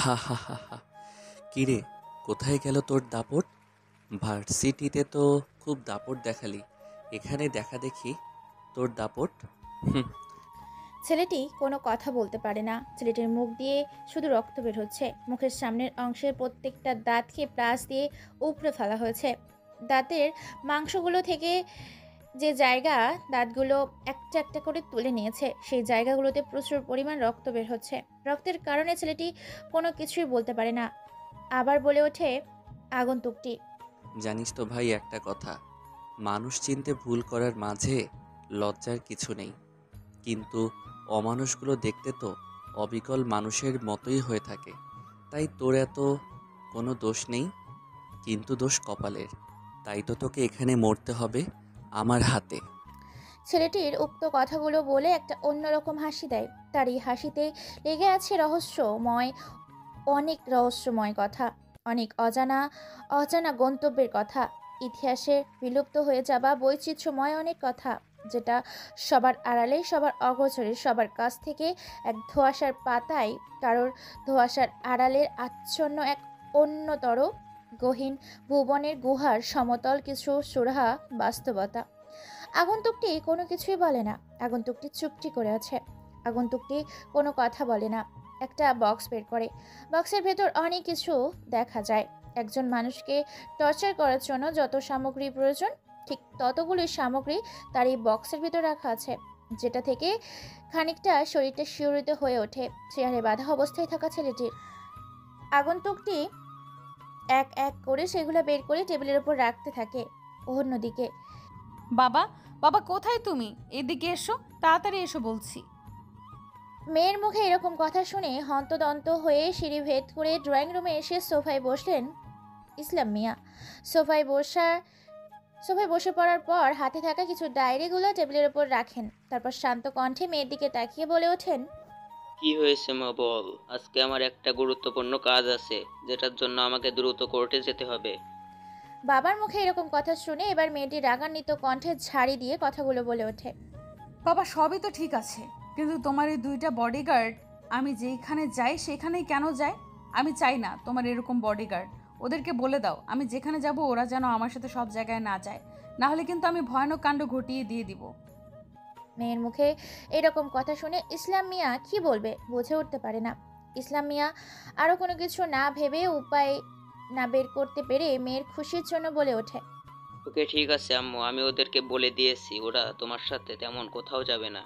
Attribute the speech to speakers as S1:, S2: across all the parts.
S1: হা হা হা হা। কিরে, কোথায় গেল তোর দাপট? ভার্সিটিতে তো খুব দাপট দেখালি, এখানে দেখা দেখি তোর দাপট। হুম।
S2: ছেলেটি কোনো কথা বলতে পারে না। ছেলেটির মুখ দিয়ে শুধু রক্ত বের হচ্ছে। মুখের সামনের অংশের প্রত্যেকটা দাঁতকে প্লাস দিয়ে উপড়ে ফেলা হয়েছে। দাঁতের মাংসগুলো থেকে যে জায়গা দাঁতগুলো একটা একটা করে তুলে নিয়েছে, সেই জায়গাগুলোতে প্রচুর পরিমাণ রক্ত বের হচ্ছে। রক্তের কারণে ছেলেটি কোনো কিছুই বলতে পারে না। আবার বলে ওঠে আগন্তুকটি।
S1: জানিস তো ভাই একটা কথা, মানুষ চিনতে ভুল করার মাঝে লজ্জার কিছু নেই, কিন্তু অমানুষগুলো দেখতে তো অবিকল মানুষের মতোই হয়ে থাকে। তাই তোর এত কোনো দোষ নেই, কিন্তু দোষ কপালের। তাই তো তোকে এখানে মরতে হবে আমার হাতে।
S2: ছেলেটির উক্ত কথাগুলো বলে একটা অন্যরকম হাসি দেয়। তার এই হাসিতে লেগে আছে রহস্যময়, অনেক রহস্যময় কথা, অনেক অজানা অজানা গন্তব্যের কথা, ইতিহাসে বিলুপ্ত হয়ে যাওয়া বৈচিত্র্যময় অনেক কথা, যেটা সবার আড়ালে, সবার অগোচরে, সবার কাছ থেকে এক ধোঁয়াশার পাতায়, কারোর ধোঁয়াশার আড়ালের আচ্ছন্ন এক অন্যতর গহীন ভুবনের গুহার সমতল কিছু সুরাহা বাস্তবতা। আগন্তুকটি কোনো কিছুই বলে না। আগন্তুকটি চুপটি করে আছে। আগন্তুকটি কোনো কথা বলে না। একটা বক্স বের করে। বক্সের ভেতর অনেক কিছু দেখা যায়। একজন মানুষকে টর্চার করার জন্য যত সামগ্রী প্রয়োজন, ঠিক ততগুলি সামগ্রী তার এই বক্সের ভেতর রাখা আছে, যেটা থেকে খানিকটা শরীরটা শিহরিত হয়ে ওঠে চেয়ারে বাঁধা অবস্থায় থাকা ছেলেটির। আগন্তুকটি এক এক করে সেগুলো বের করে টেবিলের উপর রাখতে থাকে। অন্যদিকে
S3: বাবা, বাবা কোথায় তুমি? এদিকে এসো, তাড়াতাড়ি এসো বলছি।
S2: মেয়ের মুখে এরকম কথা শুনে হন্তদন্ত হয়ে সিঁড়ি ভেদ করে ড্রয়িং রুমে এসে সোফায় বসলেন ইসলাম মিয়া। সোফায় বসা সোফায় বসে পড়ার পর হাতে থাকা কিছু ডায়েরিগুলো টেবিলের ওপর রাখেন। তারপর শান্ত কণ্ঠে মেয়ের দিকে তাকিয়ে বলে ওঠেন,
S4: কি হয়েছে মা বল। আজকে আমার একটা গুরুত্বপূর্ণ কাজ আছে, যেটার জন্য আমাকে দ্রুত কোর্টে যেতে হবে।
S2: বাবার মুখে এরকম কথা শুনে এবার মেয়েটি রাগান্বিত কণ্ঠে ঝাড়ি দিয়ে কথাগুলো বলে ওঠে।
S3: বাবা সবই তো ঠিক আছে, কিন্তু তোমার এই দুইটা বডিগার্ড আমি যেখানে যাই সেখানেই কেন যায়? আমি চাই না তোমার এরকম বডিগার্ড। ওদেরকে বলে দাও আমি যেখানে যাব ওরা যেন আমার সাথে সব জায়গায় না যায়, না হলে কিন্তু আমি ভয়ানক কাণ্ড ঘটিয়ে দিয়ে দিব।
S2: মেয়ের মুখে এরকম কথা শুনে ইসলাম মিয়া কি বলবে বুঝে উঠতে পারে না। ইসলাম মিয়া আরও কোনো কিছু না ভেবে উপায় না বের করতে পেরে মেয়ের খুশির জন্য বলে ওঠে,
S4: ওকে ঠিক আছে আম্মু, আমি ওদেরকে বলে দিয়েছি ওরা তোমার সাথে তেমন কোথাও যাবে না।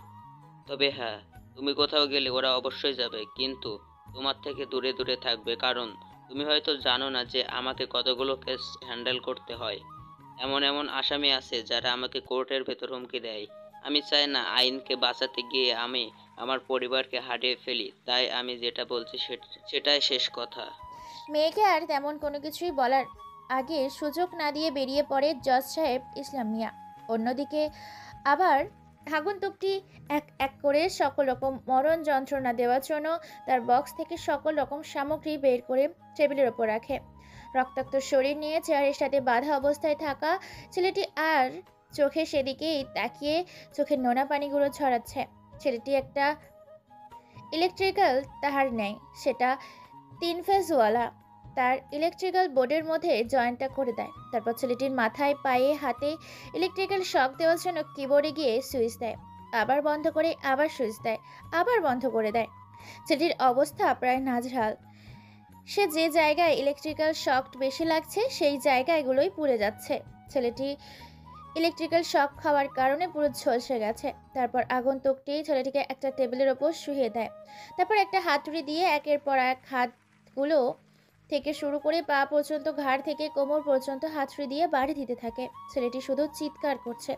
S4: তবে হ্যাঁ, তুমি কোথাও গেলে ওরা অবশ্যই যাবে, কিন্তু তোমার থেকে দূরে দূরে থাকবে, কারণ তুমি হয়তো জানো না যে আমাকে কতগুলো কেস হ্যান্ডেল করতে হয়। এমন এমন আসামি আছে যারা আমাকে কোর্টের ভেতর হুমকি দেয়। আমি চাই না আইনকে বাঁচাতে গিয়ে আমি আমার পরিবারকে হারিয়ে ফেলি, তাই আমি যেটা বলছি সেটাই শেষ কথা।
S2: মেয়েকে আর তেমন কোনো কিছুই বলার আগে সুযোগ না দিয়ে বেরিয়ে পড়ে জজ সাহেব ইসলাম মিয়া। অন্যদিকে আবার আগন্তুকটি এক এক করে সকল রকম মরণ যন্ত্রণা দেওয়ার জন্য তার বক্স থেকে সকল রকম সামগ্রী বের করে টেবিলের ওপর রাখে। রক্তাক্ত শরীর নিয়ে চেয়ারের সাথে বাঁধা অবস্থায় থাকা ছেলেটি আর চোখে সেদিকেই তাকিয়ে চোখের নোনা পানিগুলো ছড়াচ্ছে। ছেলেটি একটা ইলেকট্রিক্যাল তার নেয়, সেটা 3 ফেজওয়ালা। তার ইলেকট্রিক্যাল বোর্ডের মধ্যে জয়েন্টটা করে দেয়। তারপর ছেলেটির মাথায়, পায়ে, হাতে ইলেকট্রিক্যাল শক দেওয়ার জন্য কিবোর্ডে গিয়ে সুইচ দেয়। আবার বন্ধ করে আবার সুইচ দেয়, আবার বন্ধ করে দেয়। ছেলেটির অবস্থা প্রায় নাজেহাল। সে যে জায়গায় ইলেকট্রিক্যাল শক বেশি লাগছে সেই জায়গাগুলোই পুড়ে যাচ্ছে। ছেলেটি ইলেকট্রিক্যাল শক খাওয়ার কারণে পুরো ঝলসে গেছে। তারপর আগন্তুকটি ছেলেটিকে একটা টেবিলের ওপর শুইয়ে দেয়। তারপর একটা হাতুড়ি দিয়ে একের পর এক হাতগুলো থেকে শুরু করে পা পর্যন্ত, ঘাড় থেকে কোমর পর্যন্ত হাতুড়ি দিয়ে বাড়ি দিতে থাকে। ছেলেটি শুধু চিৎকার করছে,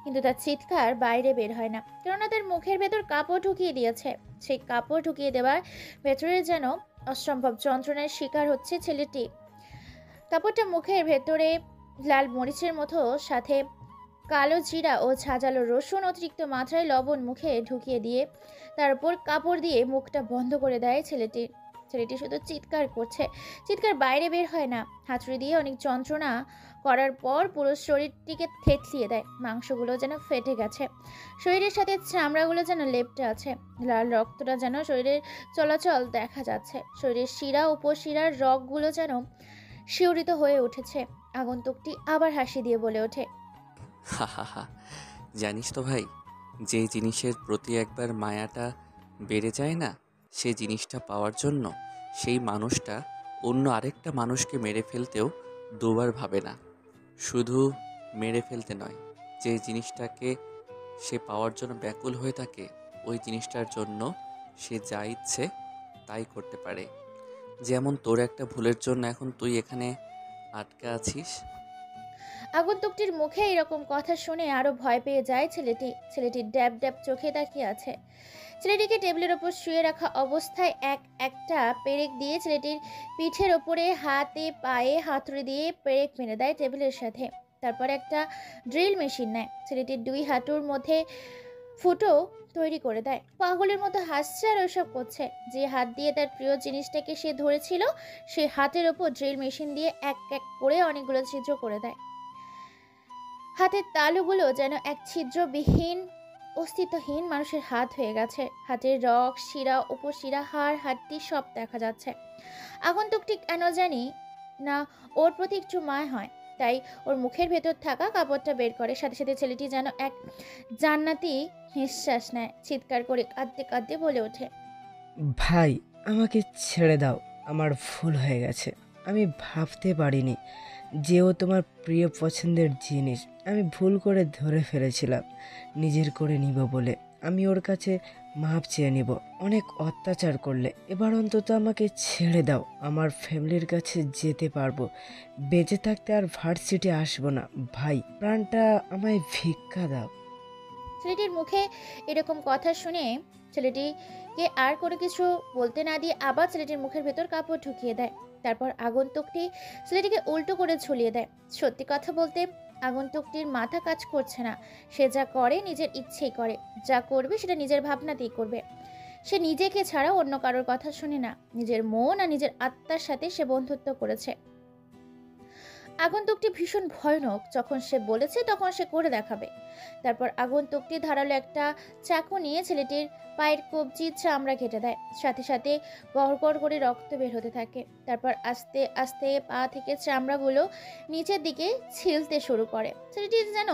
S2: কিন্তু তার চিৎকার বাইরে বের হয় না, কেননা তার মুখের ভেতর কাপড় ঢুকিয়ে দিয়েছে। সেই কাপড় ঢুকিয়ে দেওয়ার ভেতরে যেন অসম্ভব যন্ত্রণার শিকার হচ্ছে ছেলেটি। কাপড়টা মুখের ভেতরে লাল মরিচের মতো, সাথে কালো জিরা ও ঝাঁঝালো রসুন, অতিরিক্ত মাত্রায় লবণ মুখে ঢুকিয়ে দিয়ে তার উপর কাপড় দিয়ে মুখটা বন্ধ করে দেয় ছেলেটির। ছেলেটি শুধু চিৎকার করছে, চিৎকার বাইরে বের হয় না। হাতুড়ি দিয়ে অনেক যন্ত্রণা করার পর পুরো শরীরটিকে থেতলিয়ে দেয়। মাংসগুলো যেন ফেটে গেছে, শরীরের সাথে চামড়াগুলো যেন লেপ্টে আছে। লাল রক্তটা যেন শরীরের চলাচল দেখা যাচ্ছে। শরীরের শিরা উপশিরার রগগুলো যেন শিহরিত হয়ে উঠেছে। আগন্তুকটি আবার হাসি দিয়ে বলে ওঠে,
S1: হা হা হা। জানিস তো ভাই, যে জিনিসের প্রতি একবার মায়াটা বেড়ে যায় না, সেই জিনিসটা পাওয়ার জন্য সেই মানুষটা অন্য আরেকটা মানুষকে মেরে ফেলতেও দুবার ভাবে না। শুধু মেরে ফেলতে নয়, যে জিনিসটাকে সে পাওয়ার জন্য ব্যাকুল হয়ে থাকে, ওই জিনিসটার জন্য সে যা ইচ্ছে তাই করতে পারে। যেমন তোর একটা ভুলের জন্য এখন তুই এখানে আটকা আছিস।
S2: আগন্তুকটির মুখে এরকম কথা শুনে আরো ভয় পেয়ে যায় ছেলেটি। ছেলেটি ড্যাব ড্যাব চোখে তাকিয়ে আছে। ছেলেটিকে টেবিলের ওপর শুয়ে রাখা অবস্থায় একটা পেরেক দিয়ে ছেলেটির পিঠের ওপরে হাতে পায়ে হাতুড়ি দিয়ে পেরেক মেরে দেয় টেবিলের সাথে। তারপর একটা ড্রিল মেশিন নেয়, ছেলেটির দুই হাঁটুর মধ্যে ফুটো তৈরি করে দেয়। পাগলের মতো হাসছে আর ওসব করছে। যে হাত দিয়ে তার প্রিয় জিনিসটাকে সে ধরেছিল, সে হাতের ওপর ড্রিল মেশিন দিয়ে এক এক করে অনেকগুলো ছিদ্র করে দেয়। হাতের তালুগুলো যেন এক ছিদ্রবিহীন অস্তিত্বহীন মানুষের হাত হয়ে গেছে। হাতের রগ, শিরা, উপশিরা, হাড়, হাড্ডি সব দেখা যাচ্ছে। আগন্তুকটি কেন জানি না ওর প্রতি একটু মায় হয়, তাই ওর মুখের ভেতর থাকা কাপড়টা বের করে। সাথে সাথে ছেলেটি যেন এক জান্নাতি নিঃশ্বাস নেয়, চিৎকার করে কাঁদতে কাঁদতে বলে ওঠে,
S5: ভাই, আমাকে ছেড়ে দাও। আমার ভুল হয়ে গেছে। আমি ভাবতে পারিনি যে ও তোমার প্রিয় পছন্দের জিনিস। আমি ভুল করে ধরে ফেলেছিলাম নিজের করে নিব বলে। আমি ওর কাছে মাপ চেয়ে নিব। অনেক অত্যাচার করলে, এবার অন্তত আমাকে ছেড়ে দাও। আমার ফ্যামিলির কাছে যেতে পারবো। বেঁচে থাকতে আর ভার্সিটি আসবো না। ভাই, প্রাণটা আমায় ভিক্ষা দাও।
S2: ছেলেটির মুখে এরকম কথা শুনে ছেলেটিকে আর কোনো কিছু বলতে না দিয়ে আবার ছেলেটির মুখের ভেতর কাপড় ঢুকিয়ে দেয়। তারপর আগন্তুকটি ছেলেটিকে উল্টো করে ঝুলিয়ে দেয়। সত্যি কথা বলতে আগন্তুকটির মাথা কাজ করছে না। সে যা করে নিজের ইচ্ছেই করে, যা করবে সেটা নিজের ভাবনাতেই করবে। সে নিজেকে ছাড়া অন্য কারোর কথা শুনে না। নিজের মন আর নিজের আত্মার সাথে সে বন্ধুত্ব করেছে। আগন্তুকটি ভীষণ ভয়ানক। যখন সে বলেছে তখন সে করে দেখাবে। তারপর আগন্তুকটি ধারালো একটা চাকু নিয়ে ছেলেটির পায়ের কবজি চামড়া কেটে দেয়। সাথে সাথে গড়গড় করে রক্ত বের হতে থাকে। তারপর আস্তে আস্তে পা থেকে চামড়াগুলো নিচের দিকে ছিলতে শুরু করে। ছেলেটির যেন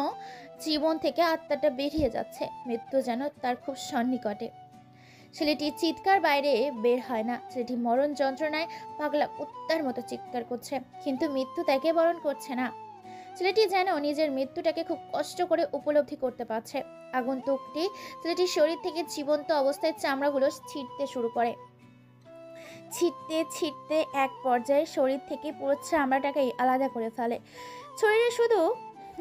S2: জীবন থেকে আত্মাটা বেরিয়ে যাচ্ছে। মৃত্যু যেন তার খুব সন্নিকটে। ছেলেটির চিৎকার বাইরে বের হয় না। ছেলেটি মরণ যন্ত্রণায় পাগলা কুত্তার মতো চিৎকার করছে, কিন্তু মৃত্যু তাকে বরণ করছে না। ছেলেটি যেন নিজের মৃত্যুটাকে খুব কষ্ট করে উপলব্ধি করতে পারছে। আগন্তুকটি ছেলেটির শরীর থেকে জীবন্ত অবস্থায় চামড়াগুলো ছিঁড়তে শুরু করে। ছিঁড়তে ছিঁড়তে এক পর্যায়ে শরীর থেকে পুরো চামড়াটাকেই আলাদা করে ফেলে। শরীরে শুধু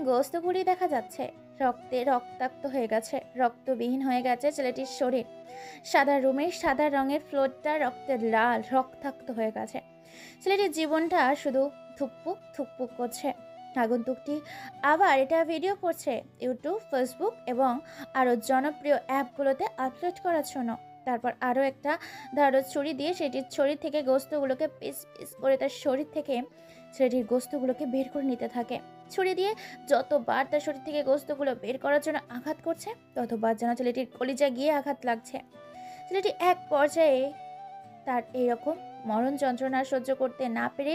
S2: গোস্তগুলি দেখা যাচ্ছে। রক্তে রক্তাক্ত হয়ে গেছে, রক্তবিহীন হয়ে গেছে ছেলেটির শরীর। সাদা রুমের সাদা রঙের ফ্লোরটা রক্তের লাল, রক্তাক্ত হয়ে গেছে। ছেলেটির জীবনটা শুধু থুকপুক থুকপুক করছে। আগন্তুকটি আবার এটা ভিডিও করছে ইউটিউব, ফেসবুক এবং আরও জনপ্রিয় অ্যাপগুলোতে আপলোড করার জন্য। তারপর আরও একটা ধারালো ছুরি দিয়ে সেটির শরীর থেকে গোস্তগুলোকে পিস পিস করে তার শরীর থেকে ছেলেটির গোস্তগুলোকে বের করে নিতে থাকে। ছুরি দিয়ে যতবার তার শরীর থেকে গোস্তগুলো বের করার জন্য আঘাত করছে, ততবার যেন ছেলেটির কলিজা গিয়ে আঘাত লাগছে। ছেলেটি এক পর্যায়ে তার এইরকম মরণ যন্ত্রণা সহ্য করতে না পেরে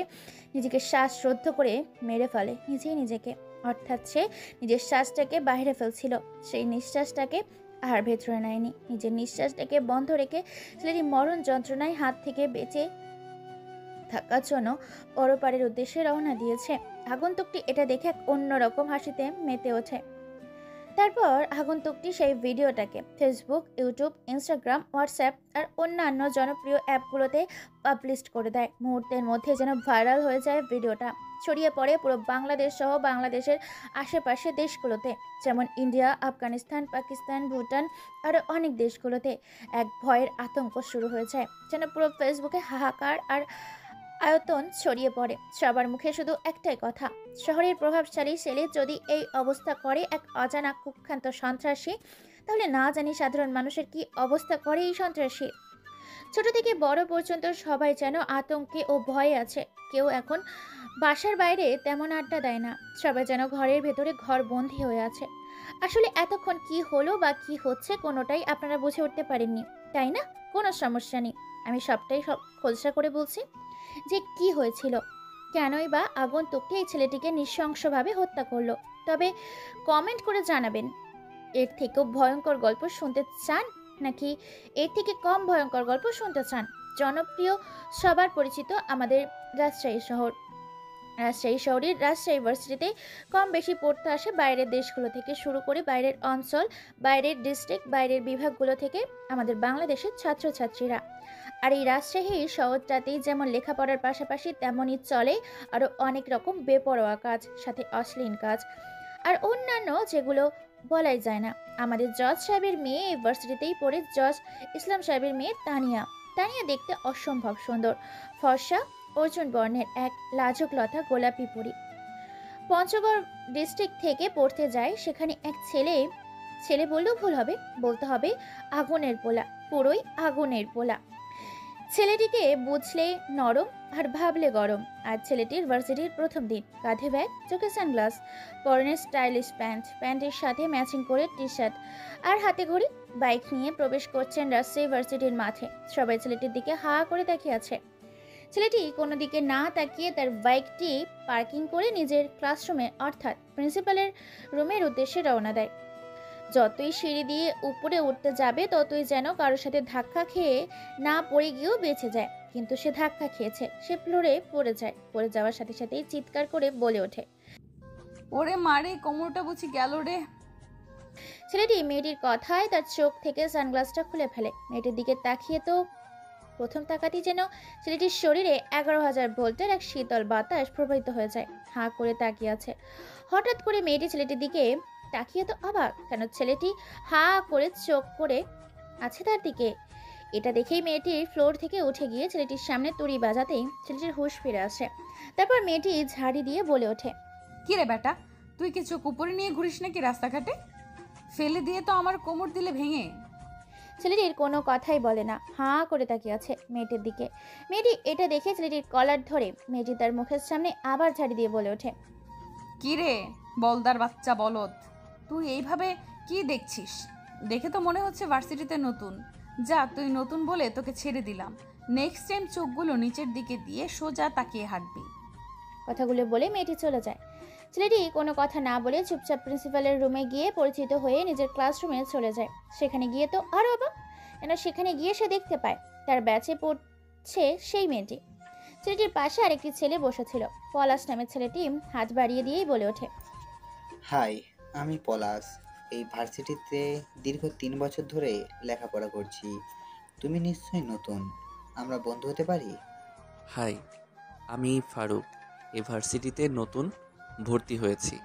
S2: নিজেকে শ্বাসরোধ করে মেরে ফেলে নিজেই নিজেকে। অর্থাৎ সে নিজের শ্বাসটাকে বাইরে ফেলছিল, সেই নিঃশ্বাসটাকে আর ভেতরে নেয়নি। নিজের নিঃশ্বাসটাকে বন্ধ রেখে ছেলেটি মরণ যন্ত্রণায় হাত থেকে বেঁচে থাকার জন্য পরপারের উদ্দেশ্যে রওনা দিয়েছে। আগন্তুকটি এটা দেখে এক অন্যরকম হাসিতে মেতে ওঠে। তারপর আগন্তুকটি সেই ভিডিওটাকে ফেসবুক, ইউটিউব, ইনস্টাগ্রাম, হোয়াটসঅ্যাপ আর অন্যান্য জনপ্রিয় অ্যাপগুলোতে পাবলিশ করে দেয়। মুহূর্তের মধ্যে যেন ভাইরাল হয়ে যায় ভিডিওটা। ছড়িয়ে পড়ে পুরো বাংলাদেশ সহ বাংলাদেশের আশেপাশে দেশগুলোতে, যেমন ইন্ডিয়া, আফগানিস্তান, পাকিস্তান, ভুটান আরও অনেক দেশগুলোতে। এক ভয়ের আতঙ্ক শুরু হয়ে যায়, যেন পুরো ফেসবুকে হাহাকার আর আয়তন ছড়িয়ে পড়ে। সবার মুখে শুধু একটাই কথা, শহরের প্রভাবশালী ছেলে যদি এই অবস্থা করে এক অজানা কুখ্যাত সন্ত্রাসী, তাহলে না জানি সাধারণ মানুষের কি অবস্থা করে এই সন্ত্রাসী। ছোট থেকে বড় পর্যন্ত সবাই যেন আতঙ্কে ও ভয়ে আছে। কেউ এখন বাসার বাইরে তেমন আড্ডা দেয় না, সবাই যেন ঘরের ভেতরে ঘরবন্দি হয়ে আছে। আসলে এতক্ষণ কি হলো বা কি হচ্ছে কোনোটাই আপনারা বুঝে উঠতে পারেননি, তাই না? কোনো সমস্যা নেই, আমি সবটাই খোলসা করে বলছি যে কি হয়েছিল, কেনই বা আগন্তুকটি এই ছেলেটিকে নৃশংসভাবে হত্যা করলো। তবে কমেন্ট করে জানাবেন এর থেকেও ভয়ঙ্কর গল্প শুনতে চান নাকি এর থেকে কম ভয়ঙ্কর গল্প শুনতে চান। জনপ্রিয়, সবার পরিচিত আমাদের রাজশাহী শহর। রাজশাহী শহরের রাজশাহী ইউনিভার্সিটিতে কম বেশি পড়তে আসে বাইরের দেশগুলো থেকে শুরু করে বাইরের অঞ্চল, বাইরের ডিস্ট্রিক্ট, বাইরের বিভাগগুলো থেকে আমাদের বাংলাদেশের ছাত্রছাত্রীরা। আর এই রাজশাহী শহরটাতেই যেমন লেখাপড়ার পাশাপাশি তেমনই চলে আরও অনেক রকম বেপরোয়া কাজ, সাথে অশ্লীল কাজ আর অন্যান্য যেগুলো বলাই যায় না। আমাদের জজ সাহেবের মেয়ে ইউনিভার্সিটিতেই পড়ে, জজ ইসলাম সাহেবের মেয়ে তানিয়া। তানিয়া দেখতে অসম্ভব সুন্দর, ফর্সা, অর্জুন বর্ণের এক লাজুক লতা গোলাপি পরি। পঞ্চগড় ডিস্ট্রিক্ট থেকে পড়তে যায় সেখানে এক ছেলে, ছেলে বললেও ভুল হবে, বলতে হবে আগুনের পোলা, পুরোই আগুনের পোলা। ছেলেটিকে বুঝলে নরম আর ভাবলে গরম। আর ছেলেটির ভার্সিটির প্রথম দিন, কাঁধে ব্যাগ, চোখে সানগ্লাস, পরনে স্টাইলিশ প্যান্ট, প্যান্টের সাথে ম্যাচিং করে টি শার্ট আর হাতে ঘড়ি। বাইক নিয়ে প্রবেশ করছেন রাজশাহী ভার্সিটির মাঠে। সবাই ছেলেটির দিকে হা করে তাকিয়ে আছে। ছেলেটি কোনো দিকে না তাকিয়ে তার বাইকটি পার্কিং করে নিজের ক্লাসরুমে অর্থাৎ প্রিন্সিপালের রুমের উদ্দেশ্যে রওনা দেয়। যতই সিঁড়ি দিয়ে উপরে উঠতে যাবে ততই যেন কারোর সাথে ধাক্কা খেয়ে না পড়ে গিয়েও বেঁচে যায়। কিন্তু সে ধাক্কা খেয়েছে, সে ফ্লোরে পড়ে যায়। পড়ে যাওয়ার সাথে সাথেই চিৎকার করে বলে ওঠে,
S3: ওরে মারে, কোমরটা বুঝি গেল রে।
S2: ছেলেটি মেয়েটির কথায় তার চোখ থেকে সানগ্লাসটা খুলে ফেলে। মেয়েটির দিকে তাকিয়ে তো প্রথম তাকাতেই যেন ছেলেটির শরীরে 11,000 ভোল্টের এক শীতল বাতাস প্রবাহিত হয়ে যায়। হাঁ করে তাকিয়ে আছে। হঠাৎ করে মেয়েটি ছেলেটির দিকে তাকিয়ে তো অবাক, কেন ছেলেটি হা করে চোখ করে আছে তার দিকে। এটা দেখেই মেয়েটি ফ্লোর থেকে উঠে গিয়ে ছেলেটির সামনে তুড়ি বাজাতেই ছেলেটির হুঁশ ফিরে আসে। তারপর মেয়েটি ঝাড়ি দিয়ে বলে ওঠে,
S3: কি রে বেটা, তুই কি চোখ উপরে নিয়ে ঘুরিস নাকি রাস্তাঘাটে? ফেলে দিয়ে তো আমার কোমর দিলে ভেঙে।
S2: ছেলেটির কোনো কথাই বলে না, হাঁ করে তাকিয়ে আছে মেয়েটির দিকে। মেয়েটি এটা দেখে ছেলেটির কলার ধরে মেয়েটি তার মুখের সামনে আবার ঝাড়ি দিয়ে বলে ওঠে,
S3: কি রে বলদার বাচ্চা বলদ, তুই এইভাবে কি দেখছিস? দেখে তো মনে হচ্ছে ভার্সিটিতে নতুন। যা, তুই নতুন বলে তোকে ছেড়ে দিলাম। নেক্সট টাইম চোখগুলো নিচের দিকে দিয়ে সোজা তাকিয়ে হাঁটবি।
S2: কথাগুলো বলে মেয়েটি চলে যায়। ছেলেটি কোনো কথা না বলে চুপচাপ প্রিন্সিপালের রুমে গিয়ে পরিচিত হয়ে নিজের ক্লাসরুমে চলে যায়। সেখানে গিয়ে তো আরও অবাক, কেন সেখানে গিয়ে সে দেখতে পায় তার ব্যাচে পড়ছে সেই মেয়েটি। ছেলেটির পাশে আরেকটি ছেলে বসেছিল। পলাশ নামের ছেলেটি হাত বাড়িয়ে দিয়েই বলে ওঠে,
S6: হাই, আমি পলাশ। এই ভার্সিটিতে দীর্ঘ 3 বছর ধরে লেখাপড়া করছি। তুমি নিশ্চয়ই নতুন, আমরা বন্ধু হতে পারি?
S1: হাই, আমি ফারুক। এই ভার্সিটিতে নতুন ভর্তি হয়েছি।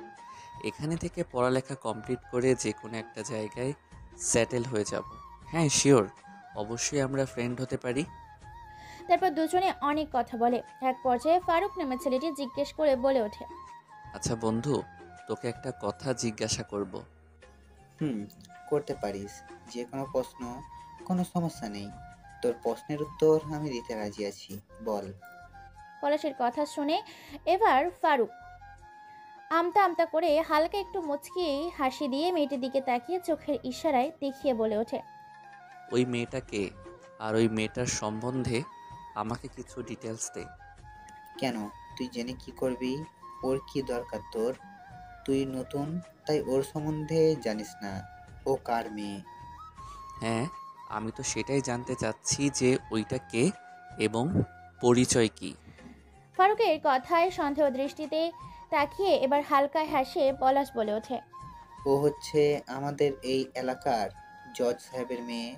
S1: এখানে থেকে পড়ালেখা কমপ্লিট করে যে কোনো একটা জায়গায় সেটেল হয়ে যাব। হ্যাঁ শিওর, অবশ্যই আমরা ফ্রেন্ড হতে পারি।
S2: তারপর দুজনে অনেক কথা বলে। এক পর্যায়ে ফারুক নামের ছেলেটি জিজ্ঞেস করে বলে ওঠে,
S1: আচ্ছা বন্ধু, তোকে একটা কথা জিজ্ঞাসা করব।
S6: করতে পারিস। যে কোনো প্রশ্ন, কোনো সমস্যা নেই। তোর প্রশ্নের উত্তর আমি দিতে রাজি আছি, বল।
S2: পলাশের কথা শুনে এবার ফারুক আমতা আমতা করে হালকা একটু মুচকি হাসি দিয়ে মেয়েটির দিকে তাকিয়ে চোখের ইশারায় দেখিয়ে বলে ওঠে,
S1: ওই মেয়েটাকে আর ওই মেয়েটার সম্বন্ধে আমাকে কিছু ডিটেলস দে।
S6: কেন, তুই জেনে কি করবি? ওর কি দরকার তোর? তুই নতুন, তাই ওর সম্বন্ধে জানিস না। ও কার মেয়ে?
S1: হ্যাঁ, আমি তো সেটাই জানতে চাচ্ছি যে ওইটা কে এবং পরিচয় কি।
S2: ফারুকের কথায় সন্দেহ দৃষ্টিতে তাকিয়ে এবার হালকা হাসে পলাশ বলে ওঠে,
S6: ও হচ্ছে আমাদের এই এলাকার জজ সাহেবের মেয়ে।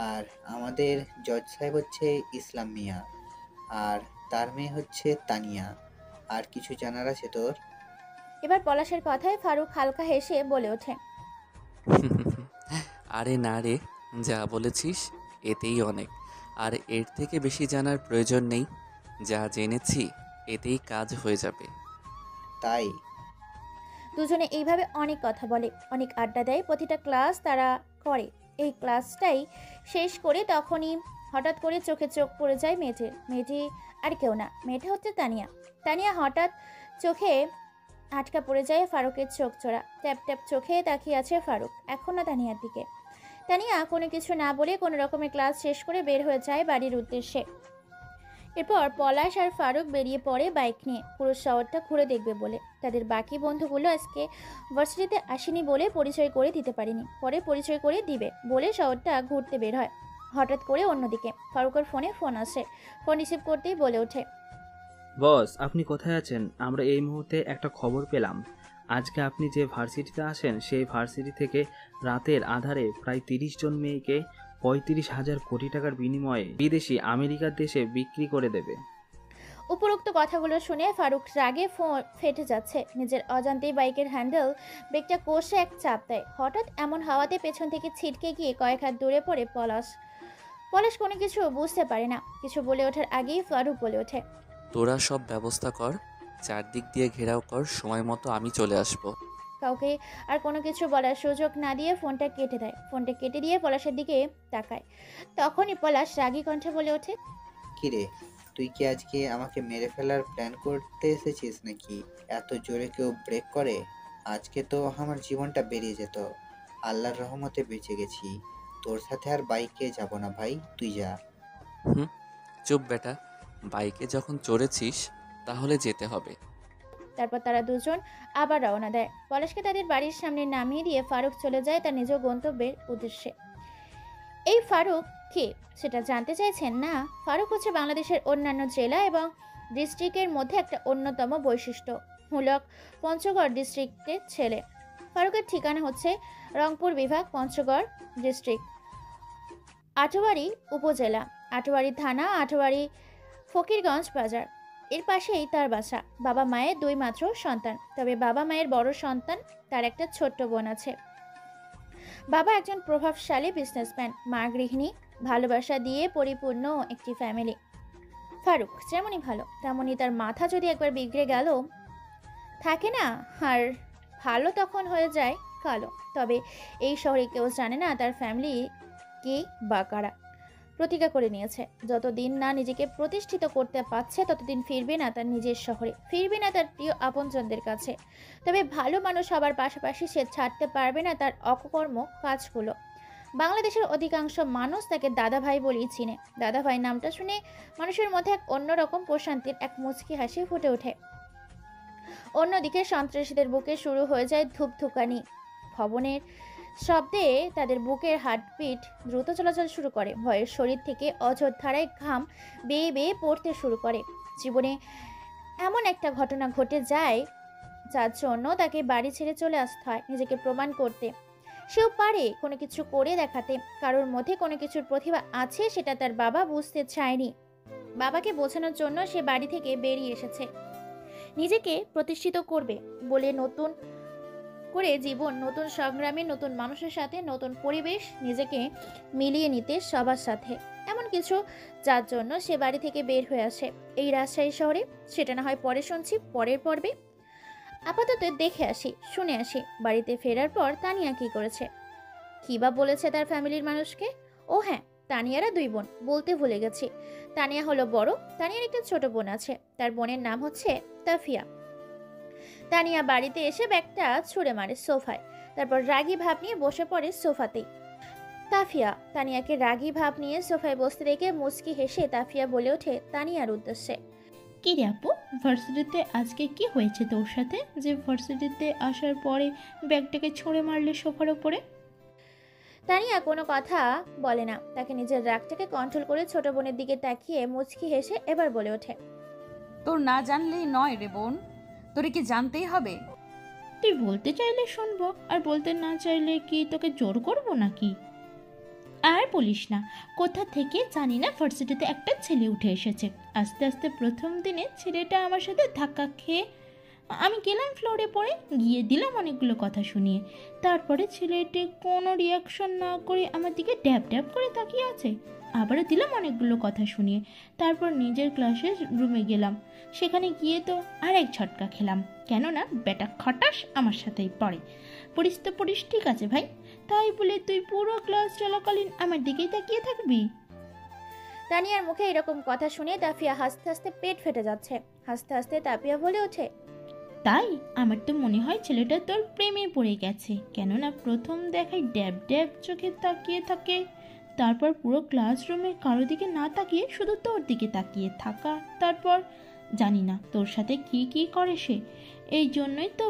S6: আর আমাদের জজ সাহেব হচ্ছে ইসলাম মিয়া, আর তার মেয়ে হচ্ছে তানিয়া। আর কিছু জানার আছে তোর?
S2: এবার পলাশের কথায় ফারুক হালকা হেসে বলে ওঠে,
S1: আরে না রে, যা বলেছিস এতেই অনেক। আর এর থেকে বেশি জানার প্রয়োজন নেই। যা জেনেছি এতেই কাজ হয়ে যাবে।
S6: তাই?
S2: দুজনে এইভাবে অনেক কথা বলে, অনেক আড্ডা দেয়। প্রতিটা ক্লাস তারা করে। এই ক্লাসটাই শেষ করে তখনই হঠাৎ করে চোখে চোখ পড়ে যায় মেয়েটির। মেয়েটি আর কেউ না, মেয়েটা হচ্ছে তানিয়া। তানিয়া হঠাৎ চোখে আটকা পড়ে যায় ফারুকের চোখ চোরা। ট্যাপ ট্যাপ চোখে তাকিয়ে আছে ফারুক এখনও তানিয়ার দিকে। তানিয়া কোনো কিছু না বলে কোনো রকমের ক্লাস শেষ করে বের হয়ে যায় বাড়ির উদ্দেশ্যে। এরপর পলাশ আর ফারুক বেরিয়ে পড়ে বাইক নিয়ে পুরো শহরটা ঘুরে দেখবে বলে। তাদের বাকি বন্ধুগুলো আজকে ভার্সিটিতে আসেনি বলে পরিচয় করে দিতে পারেনি, পরে পরিচয় করে দিবে বলে শহরটা ঘুরতে বের হয়। হঠাৎ করে অন্যদিকে ফারুকের ফোনে ফোন আসে। ফোন রিসিভ করতেই বলে ওঠে,
S7: বস, আপনি কোথায় আছেন? আমরা এই মুহূর্তে একটা খবর পেলাম। আজকে আপনি যে ভার্সিটিতে আসেন সেই ভার্সিটি থেকে রাতের আধারে প্রায় 30 জন মেয়েকে 35,000 কোটি টাকার বিনিময়ে বিদেশি আমেরিকার দেশে বিক্রি করে দেবে।
S2: উপরোক্ত কথাগুলো শুনে ফারুক রাগে ফেটে যাচ্ছে। নিজের অজান্তেই বাইকের হ্যান্ডেল ব্রেকটা কষে এক চাপ দেয়। হঠাৎ এমন হাওয়াতে পেছন থেকে ছিটকে গিয়ে কয়েক হাত দূরে পড়ে পলাশ। পলাশ কোনো কিছু বুঝতে পারে না। কিছু বলে ওঠার আগেই ফারুক বলে ওঠে,
S1: তোরা সব ব্যবস্থা কর, চারদিক দিয়ে ঘেরাও কর, সময় মতো আমি চলে আসবো।
S2: কাউকে আর কোনো কিছু বলার সুযোগ না দিয়ে ফোনটা কেটে দেয়। ফোনটা কেটে দিয়ে পলাশের দিকে তাকায়। তখনই পলাশ রাগী কণ্ঠে বলে ওঠে,
S6: কিরে, তুই কি আজকে আমাকে মেরে ফেলার প্ল্যান করতে এসেছিস নাকি? এত জোরে কেউ ব্রেক করে? আজকে তো আমার জীবনটা বেরিয়ে যেত। আল্লাহর রহমতে বেঁচে গেছি। তোর সাথে আর বাইকে যাব না ভাই, তুই যা।
S1: চুপ বেটা, বাইকে যখন চড়েছিস তাহলে যেতে হবে।
S2: তারপর তারা দুজন আবার রওনা দেয়। পলাশকে তাদের বাড়ির সামনে নামিয়ে দিয়ে ফারুক চলে যায় তার নিজ গন্তব্যের উদ্দেশ্যে। এই ফারুক কে সেটা জানতে চাইছেন না? ফারুক হচ্ছে বাংলাদেশের অন্যান্য জেলা এবং ডিস্ট্রিক্টের মধ্যে একটা অন্যতম বৈশিষ্ট্যমূলক পঞ্চগড় ডিস্ট্রিক্টের ছেলে। ফারুকের ঠিকানা হচ্ছে রংপুর বিভাগ, পঞ্চগড় ডিস্ট্রিক্ট, আটোয়ারি উপজেলা, আটোয়ারি থানা, আটোয়ারি ফকিরগঞ্জ বাজার। এর পাশেই তার বাসা। বাবা মায়ের দুই মাত্র সন্তান। তবে বাবা মায়ের বড় সন্তান, তার একটা ছোট্ট বোন আছে। বাবা একজন প্রভাবশালী বিজনেসম্যান, মা গৃহিণী। ভালোবাসা দিয়ে পরিপূর্ণ একটি ফ্যামিলি। ফারুক যেমনই ভালো তেমনই তার মাথা যদি একবার বিগড়ে গেল থাকে না, আর ভালো তখন হয়ে যায় কালো। তবে এই শহরে কেউ জানে না তার ফ্যামিলি কে বা কারা। প্রতিজ্ঞা করে নিয়েছে যতদিন না নিজেকে প্রতিষ্ঠিত করতে পারছে ততদিন ফিরবে না তার নিজের শহরে, ফিরবে না তার প্রিয় আপনজনদের কাছে। তবে ভালো মানুষ হবার পাশাপাশি সে ছাড়তে পারবে না তার অকর্ম কাজগুলো। বাংলাদেশের অধিকাংশ মানুষ তাকে দাদাভাই বলেই চিনে। দাদাভাই নামটা শুনে মানুষের মধ্যে এক অন্যরকম প্রশান্তির এক মুচকি হাসি ফুটে ওঠে। অন্যদিকে সন্ত্রাসীদের বুকে শুরু হয়ে যায় ধূপধুকানি। ভবনের শব্দে তাদের বুকের হার্টবিট দ্রুত চলাচল শুরু করে। ভয়ের শরীর থেকে অঝোর ধারায় ঘাম বেয়ে বেয়ে পড়তে শুরু করে। জীবনে এমন একটা ঘটনা ঘটে যায় যার জন্য তাকে বাড়ি ছেড়ে চলে আসতে হয় নিজেকে প্রমাণ করতে। সেও পারে কোনো কিছু করে দেখাতে। কারোর মধ্যে কোনো কিছুর প্রতিভা আছে, সেটা তার বাবা বুঝতে চায়নি। বাবাকে বোঝানোর জন্য সে বাড়ি থেকে বেরিয়ে এসেছে। নিজেকে প্রতিষ্ঠিত করবে বলে নতুন করে জীবন, নতুন সংগ্রামে, নতুন মানুষের সাথে, নতুন পরিবেশ, নিজেকে মিলিয়ে নিতে সবার সাথে। এমন কিছু যার জন্য সে বাড়ি থেকে বের হয়ে আসে এই রাজশাহী শহরে। সেটা না হয় পরে শুনছি পরের পর্বে। আপাতত দেখে আসি, শুনে আসি বাড়িতে ফেরার পর তানিয়া কি করেছে, কি বা বলেছে তার ফ্যামিলির মানুষকে। ও হ্যাঁ, তানিয়ারা দুই বোন, বলতে ভুলে গেছি। তানিয়া হলো বড়, তানিয়ার একটা ছোট বোন আছে। তার বোনের নাম হচ্ছে তাফিয়া। তানিয়া বাড়িতে এসে ব্যাগটা ছুঁড়ে মারে সোফায়, তারপর রাগী ভাব নিয়ে বসে পড়ে সোফাতেই। তাফিয়া তানিয়াকে রাগী ভাব নিয়ে সোফায় বসতে দেখে মুচকি হেসে তাফিয়া বলে ওঠে তানিয়ার উদ্দেশ্যে,
S8: কি রে আপু, ভার্সিটিতে আজকে কি হয়েছে তোর সাথে যে ভার্সিটিতে আসার পরে ব্যাগটাকে ছুঁড়ে মারলে সোফার ওপরে?
S2: তানিয়া কোনো কথা বলে না। তাকে নিজের রাগটাকে কন্ট্রোল করে ছোট বোনের দিকে তাকিয়ে মুচকি হেসে এবার বলে ওঠে,
S3: তোর না জানলেই নয় রে বোন, তোরে কি জানতেই হবে?
S8: তুই বলতে চাইলে শুনবো, আর বলতে না চাইলে কি তোকে জোর করবো নাকি? আর বলিস না, কোথা থেকে জানি না ভার্সিটিতে একটা ছেলে উঠে এসেছে। আস্তে আস্তে প্রথম দিনে ছেলেটা আমার সাথে ধাক্কা খেয়ে আমি গেলাম ফ্লোরে পড়ে, গিয়ে দিলাম অনেকগুলো কথা শুনিয়ে। তারপরে ছেলেটি কোনো রিয়াকশন না করে আমার দিকে ড্যাব ড্যাব করে তাকিয়ে আছে। আবারও দিলাম অনেকগুলো কথা শুনিয়ে। তারপর নিজের ক্লাসের রুমে গেলাম, সেখানে গিয়ে তো আরেক ঝটকা খেলাম, কেননা বেটা খটাস আমার সাথেই পড়ে। পড়িস তো পড়িস, ঠিক আছে ভাই, তাই বলে তুই পুরো ক্লাস চলাকালীন আমার দিকেই তাকিয়ে থাকবি?
S2: তানিয়ার মুখে এরকম কথা শুনে তাফিয়া হাসতে হাসতে পেট ফেটে যাচ্ছে। হাসতে হাসতে তাপিয়া বলে ওঠে,
S8: তাই আমার তো মনে হয় ছেলেটা তোর প্রেমে পড়ে গেছে, কেননা প্রথম দেখায় ড্যাব ড্যাব চোখে তাকিয়ে থাকে, তারপর পুরো ক্লাসরুমে কারো দিকে না তাকিয়ে শুধু তোর দিকে তাকিয়ে থাকা, তারপর জানি না তোর সাথে কি কি করে সে। এই জন্যই তো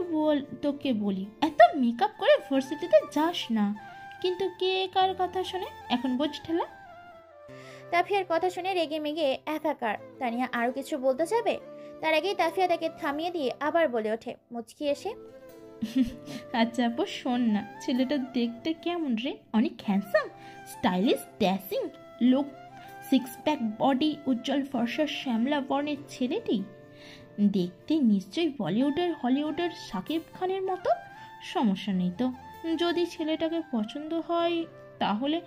S8: তোকে বলি এত মেকআপ করে ভার্সিটিতে যাস না। কিন্তু কে কার কথা শোনে, এখন বোঝ ঠেলা।
S2: তাফিয়ার কথা শুনে রেগে মেগে একাকার। তানিয়া আরো কিছু বলতে যাবে, তার আগেই তাফিয়া তাকে থামিয়ে দিয়ে আবার বলে ওঠে মুচকি এসে,
S8: আচ্ছা আপু শোন না, ছেলেটা দেখতে কেমন রে? অনেক handsome, stylish, dashing look, six pack body, উজ্জ্বল ফর্সা শ্যামলা বর্ণের ছেলেটি। দেখতে নিশ্চয়ই বলিউডের হলিউডের শাকিব খানের মতো। সমস্যা নেই তো, যদি ছেলেটাকে পছন্দ হয় তাহলে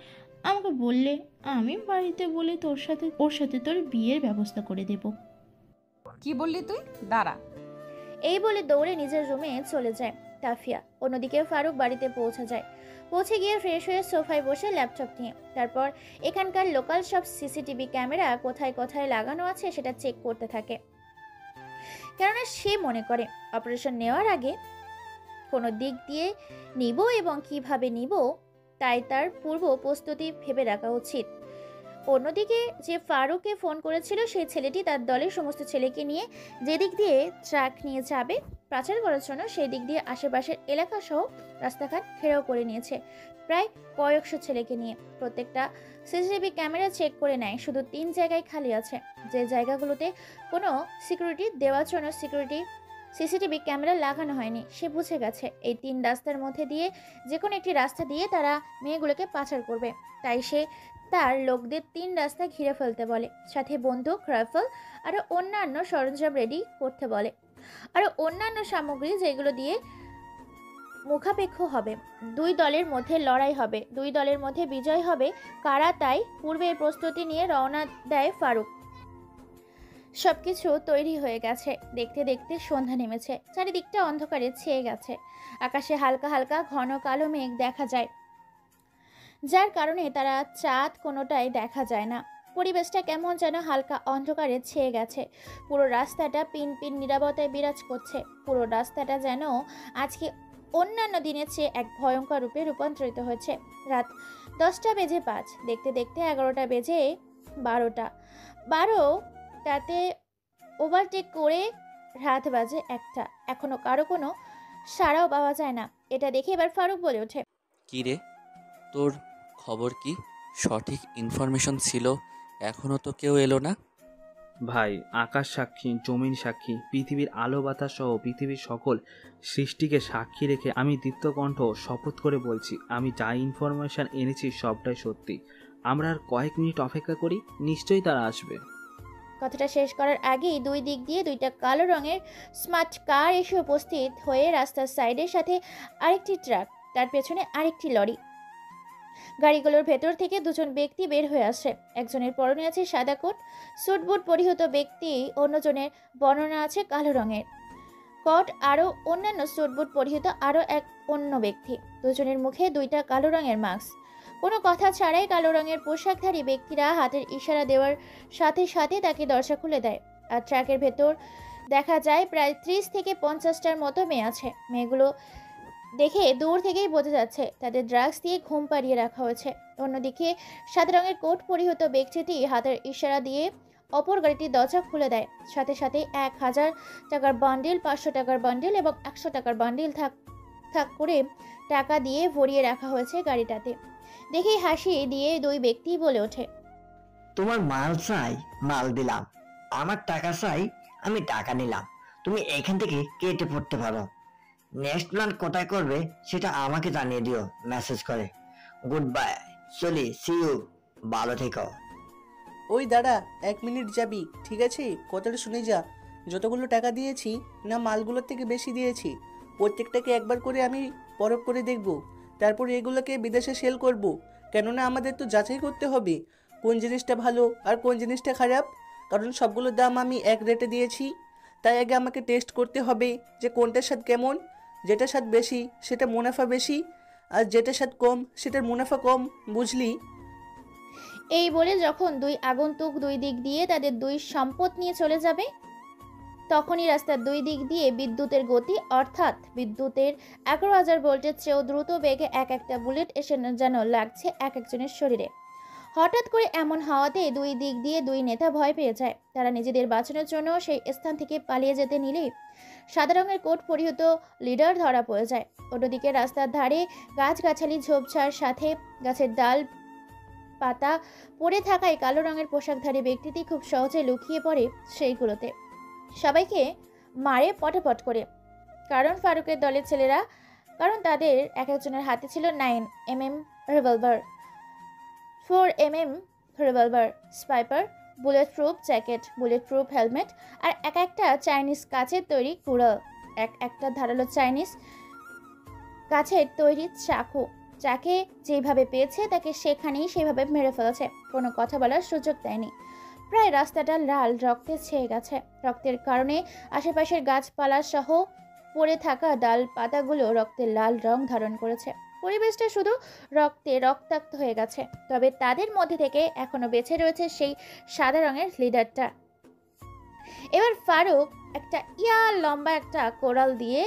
S8: আমাকে বললে আমি বাড়িতে বলে ওর সাথে তোর বিয়ের ব্যবস্থা করে দেব।
S3: কি বললি তুই? দাঁড়া।
S2: এই বলে দৌড়ে নিজের রুমে চলে যায় তাফিয়া। অন্যদিকে ফারুক বাড়িতে পৌঁছে যায়। পৌঁছে গিয়ে ফ্রেশ হয়ে সোফায় বসে ল্যাপটপ নিয়ে তারপর এখানকার লোকাল সব সিসিটিভি ক্যামেরা কোথায় কোথায় লাগানো আছে সেটা চেক করতে থাকে। কেননা সে মনে করে অপারেশন নেওয়ার আগে কোনো দিক দিয়ে নিব এবং কিভাবে নিব তাই তার পূর্ব প্রস্তুতি ভেবে রাখা উচিত। অন্যদিকে যে ফারুককে ফোন করেছিল সেই ছেলেটি তার দলের সমস্ত ছেলেকে নিয়ে যেদিক দিয়ে ট্রাক নিয়ে যাবে পাচার করার জন্য সেই দিক দিয়ে আশেপাশের এলাকা সহ রাস্তাঘাট ঘেরাও করে নিয়েছে প্রায় কয়েকশো ছেলেকে নিয়ে। প্রত্যেকটা সিসিটিভি ক্যামেরা চেক করে নেয়, শুধু 3 জায়গায় খালি আছে যে জায়গাগুলোতে কোনো সিকিউরিটি দেওয়ার জন্য সিসিটিভি ক্যামেরা লাগানো হয়নি। সে বুঝে গেছে এই 3 রাস্তার মধ্যে দিয়ে যে কোনো একটি রাস্তা দিয়ে তারা মেয়েগুলোকে পাচার করবে, তাই সে তার লোকদের 3 রাস্তা ঘিরে ফেলতে বলে, সাথে বন্দুক, রাইফেল আর অন্যান্য সরঞ্জাম রেডি করতে বলে, আর অন্যান্য সামগ্রী যেগুলো দিয়ে মুখাপেক্ষ হবে। 2 দলের মধ্যে লড়াই হবে, 2 দলের মধ্যে বিজয় হবে কারা, তাই পূর্বের প্রস্তুতি নিয়ে রওনা দেয় ফারুক। সবকিছু তৈরি হয়ে গেছে। দেখতে দেখতে সন্ধ্যা নেমেছে, চারিদিকটা অন্ধকারে ছেয়ে গেছে। আকাশে হালকা হালকা ঘন কালো মেঘ দেখা যায়, যার কারণে তারা চাঁদ কোনোটাই দেখা যায় না। পরিবেশটা কেমন যেন হালকা অন্ধকারে ছেয়ে গেছে। পুরো রাস্তাটা পিন পিন নীরবতায় বিরাজ করছে। পুরো রাস্তাটা যেন আজকে অন্যান্য দিনের চেয়ে এক ভয়ঙ্কর রূপে রূপান্তরিত হয়েছে। রাত 10টা বেজে 5, দেখতে দেখতে 11টা বেজে 12টাতে ওভারটেক করে রাত বাজে 1টা। এখনো কারো কোনো সাড়াও পাওয়া যায় না। এটা দেখে এবার ফারুক বলে ওঠে,
S1: কি রে, তোর খবর কি? সঠিক ইনফরমেশন ছিল, এখনো তো কেউ এলো না।
S7: ভাই, আকাশ সাক্ষী, জমিন সাক্ষী, পৃথিবীর আলো বাতাস সহ পৃথিবীর সকল সৃষ্টিকে সাক্ষী রেখে আমি দীপ্তকণ্ঠ শপথ করে বলছি, আমি যা ইনফরমেশন এনেছি সবটাই সত্যি। আমরা আর কয়েক মিনিট অপেক্ষা করি, নিশ্চয়ই তারা আসবে।
S2: কথাটা শেষ করার আগেই 2 দিক দিয়ে 2টা কালো রঙের স্মার্ট কার এসে উপস্থিত হয়ে রাস্তার সাইডের সাথে আরেকটি ট্রাক, তার পেছনে আরেকটি লরি। গাড়িগুলোর ভেতর থেকে 2 জন ব্যক্তি বের হয়ে আসে। একজনের পরনে আছে সাদা কোট, স্যুট বুট পরিহিত ব্যক্তি, অন্যজনের বর্ণনা আছে কালো রঙের কোট আরও অন্যান্য স্যুট বুট পরিহিত আরও এক অন্য ব্যক্তি। 2 জনের মুখে 2টা কালো রঙের মাস্ক। কোনো কথা ছাড়াই কালো রঙের পোশাকধারী ব্যক্তিরা হাতের ইশারা দেওয়ার সাথে সাথে তাকে দরজা খুলে দেয়। আর ট্রাকের ভেতর দেখা যায় প্রায় 30 থেকে 50টার মতো মেয়ে আছে। মেয়েগুলো দেখে দূর থেকেই বোঝা যাচ্ছে তাদের ড্রাগস দিয়ে ঘুম পাড়িয়ে রাখা হয়েছে। অন্যদিকে সাদা রঙের কোট পরিহিত ব্যক্তিটি হাতের ইশারা দিয়ে অপর গাড়িটির দরজা খুলে দেয়। সাথে সাথে 1000 টাকার বান্ডিল, 500 টাকার বান্ডিল এবং 100 টাকার বান্ডিল থাক করে টাকা দিয়ে ভরিয়ে রাখা হয়েছে গাড়িটাতে। দেখেই হাসি দিয়ে 2 ব্যক্তি বলে ওঠে,
S9: তোমার মাল চাই, মাল দিলাম। আমার টাকা চাই, আমি টাকা নিলাম। তুমি এখান থেকে কেটে পড়তে পারো। নেক্সট প্ল্যান কোথায় করবে সেটা আমাকে জানিয়ে দিও মেসেজ করে। গুড বাই, চলি, সি ইউ, ভালো থেকো।
S10: ওই দাঁড়া, 1 মিনিট যাবি? ঠিক আছে, কথাটা শুনে যা। যতগুলো টাকা দিয়েছি না মালগুলোর থেকে বেশি দিয়েছি, প্রত্যেকটাকে একবার করে আমি পরখ করে দেখব, তারপর এগুলোকে বিদেশে সেল করব। কেননা আমাদের তো যাচাই করতে হবে কোন জিনিসটা ভালো আর কোন জিনিসটা খারাপ, কারণ সবগুলোর দাম আমি এক রেটে দিয়েছি। তাই আগে আমাকে টেস্ট করতে হবে যে কোনটার স্বাদ কেমন। যেটা স্বাদ বেশি সেটা মুনাফা বেশি, আর যেটা স্বাদ কম সেটার মুনাফা কম, বুঝলি?
S2: এই বলে যখন দুই আগন্তুক দুই দিক দিয়ে তাদের দুই সম্পদ নিয়ে চলে যাবে, তখনই রাস্তার দুই দিক দিয়ে বিদ্যুতের গতি অর্থাৎ বিদ্যুতের 11,000 ভোল্টের চেয়েও দ্রুত বেগে এক একটা বুলেট এসে যেন লাগছে এক একজনের শরীরে। হঠাৎ করে এমন হওয়াতে দুই দিক দিয়ে দুই নেতা ভয় পেয়ে যায়। তারা নিজেদের বাঁচানোর জন্য সেই স্থান থেকে পালিয়ে যেতে নিলেই সাদা রঙের কোট পরিহিত লিডার ধরা পড়ে যায়। অন্যদিকে রাস্তার ধারে গাছগাছালি ঝোপঝাড় সাথে গাছের ডাল পাতা পড়ে থাকায় কালো রঙের পোশাকধারী ব্যক্তিটি খুব সহজে লুকিয়ে পড়ে সেইগুলোতে। সবাইকে মারে পটাপট করে। কারণ ফারুকের দলের ছেলেরা, কারণ তাদের এক একজনের হাতে ছিল 9mm revolver, 4mm revolver, sniper, bulletproof jacket, bulletproof helmet আর এক একটা চাইনিজ কাচের তৈরি কুড়াল, এক একটা ধারালো চাইনিজ কাচের তৈরি চাকু। যাকে যেভাবে পেয়েছে তাকে সেখানেই সেভাবে মেরে ফেলেছে, কোনো কথা বলার সুযোগ দেয়নি। প্রায় রাস্তাটা লাল রক্তে ছেয়ে গেছে। রক্তের কারণে আশেপাশের গাছপালা সহ পড়ে থাকা ডাল পাতাগুলো রক্তের লাল রং ধারণ করেছে। পরিবেশটা শুধু রক্তে রক্তাক্ত হয়ে গেছে। তবে তাদের মধ্যে থেকে এখনো বেঁচে রয়েছে সেই সাদা রঙের লিডারটা। এবার ফারুক একটা লম্বা একটা কোড়াল দিয়ে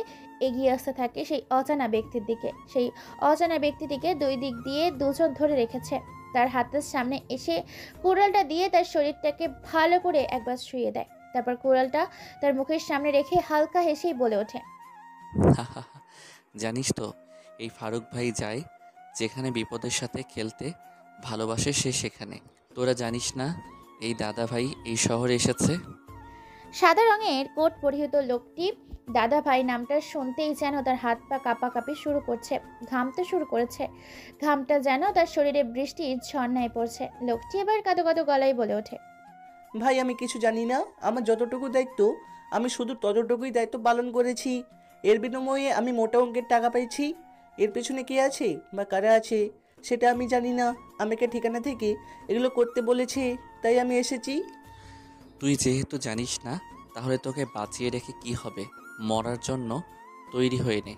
S2: এগিয়ে আসতে থাকে সেই অজানা ব্যক্তির দিকে। সেই অজানা ব্যক্তিটিকে দুই দিক দিয়ে দুজন ধরে রেখেছে। তার হাতের সামনে এসে কোড়ালটা দিয়ে তার শরীরটাকে ভালো করে একবার শুইয়ে দেয়। তারপর কোড়ালটা তার মুখের সামনে রেখে হালকা হেসেই বলে ওঠে,
S1: জানিস তো, এই ফারুক ভাই যায় যেখানে বিপদের সাথে খেলতে ভালোবাসে সে সেখানে। তোরা জানিস না এই দাদা ভাই এই শহরে এসেছে?
S2: সাদা রঙের কোট পরিহিত লোকটি দাদা ভাই নামটা শুনতেই যেন তার হাত পা কাঁপাকাঁপি শুরু করছে, ঘামতে শুরু করেছে। ঘামটা যেন তার শরীরে বৃষ্টির ঝর্ণায় পড়ছে। লোকটি এবার কাঁদো কাঁদো গলায় বলে ওঠে,
S10: ভাই আমি কিছু জানি না, আমার যতটুকু দায়িত্ব আমি শুধু ততটুকুই দায়িত্ব পালন করেছি। এর বিনিময়ে আমি মোটা অঙ্কের টাকা পেয়েছি। এর পেছনে কে আছে বা কারা আছে সেটা আমি জানি না। আমাকে ঠিকানা থেকে এগুলো করতে বলেছে, তাই আমি এসেছি।
S1: তুই যেহেতু জানিস না, তাহলে তোকে বাঁচিয়ে রেখে কি হবে? মরার জন্য তৈরি হয়ে নে।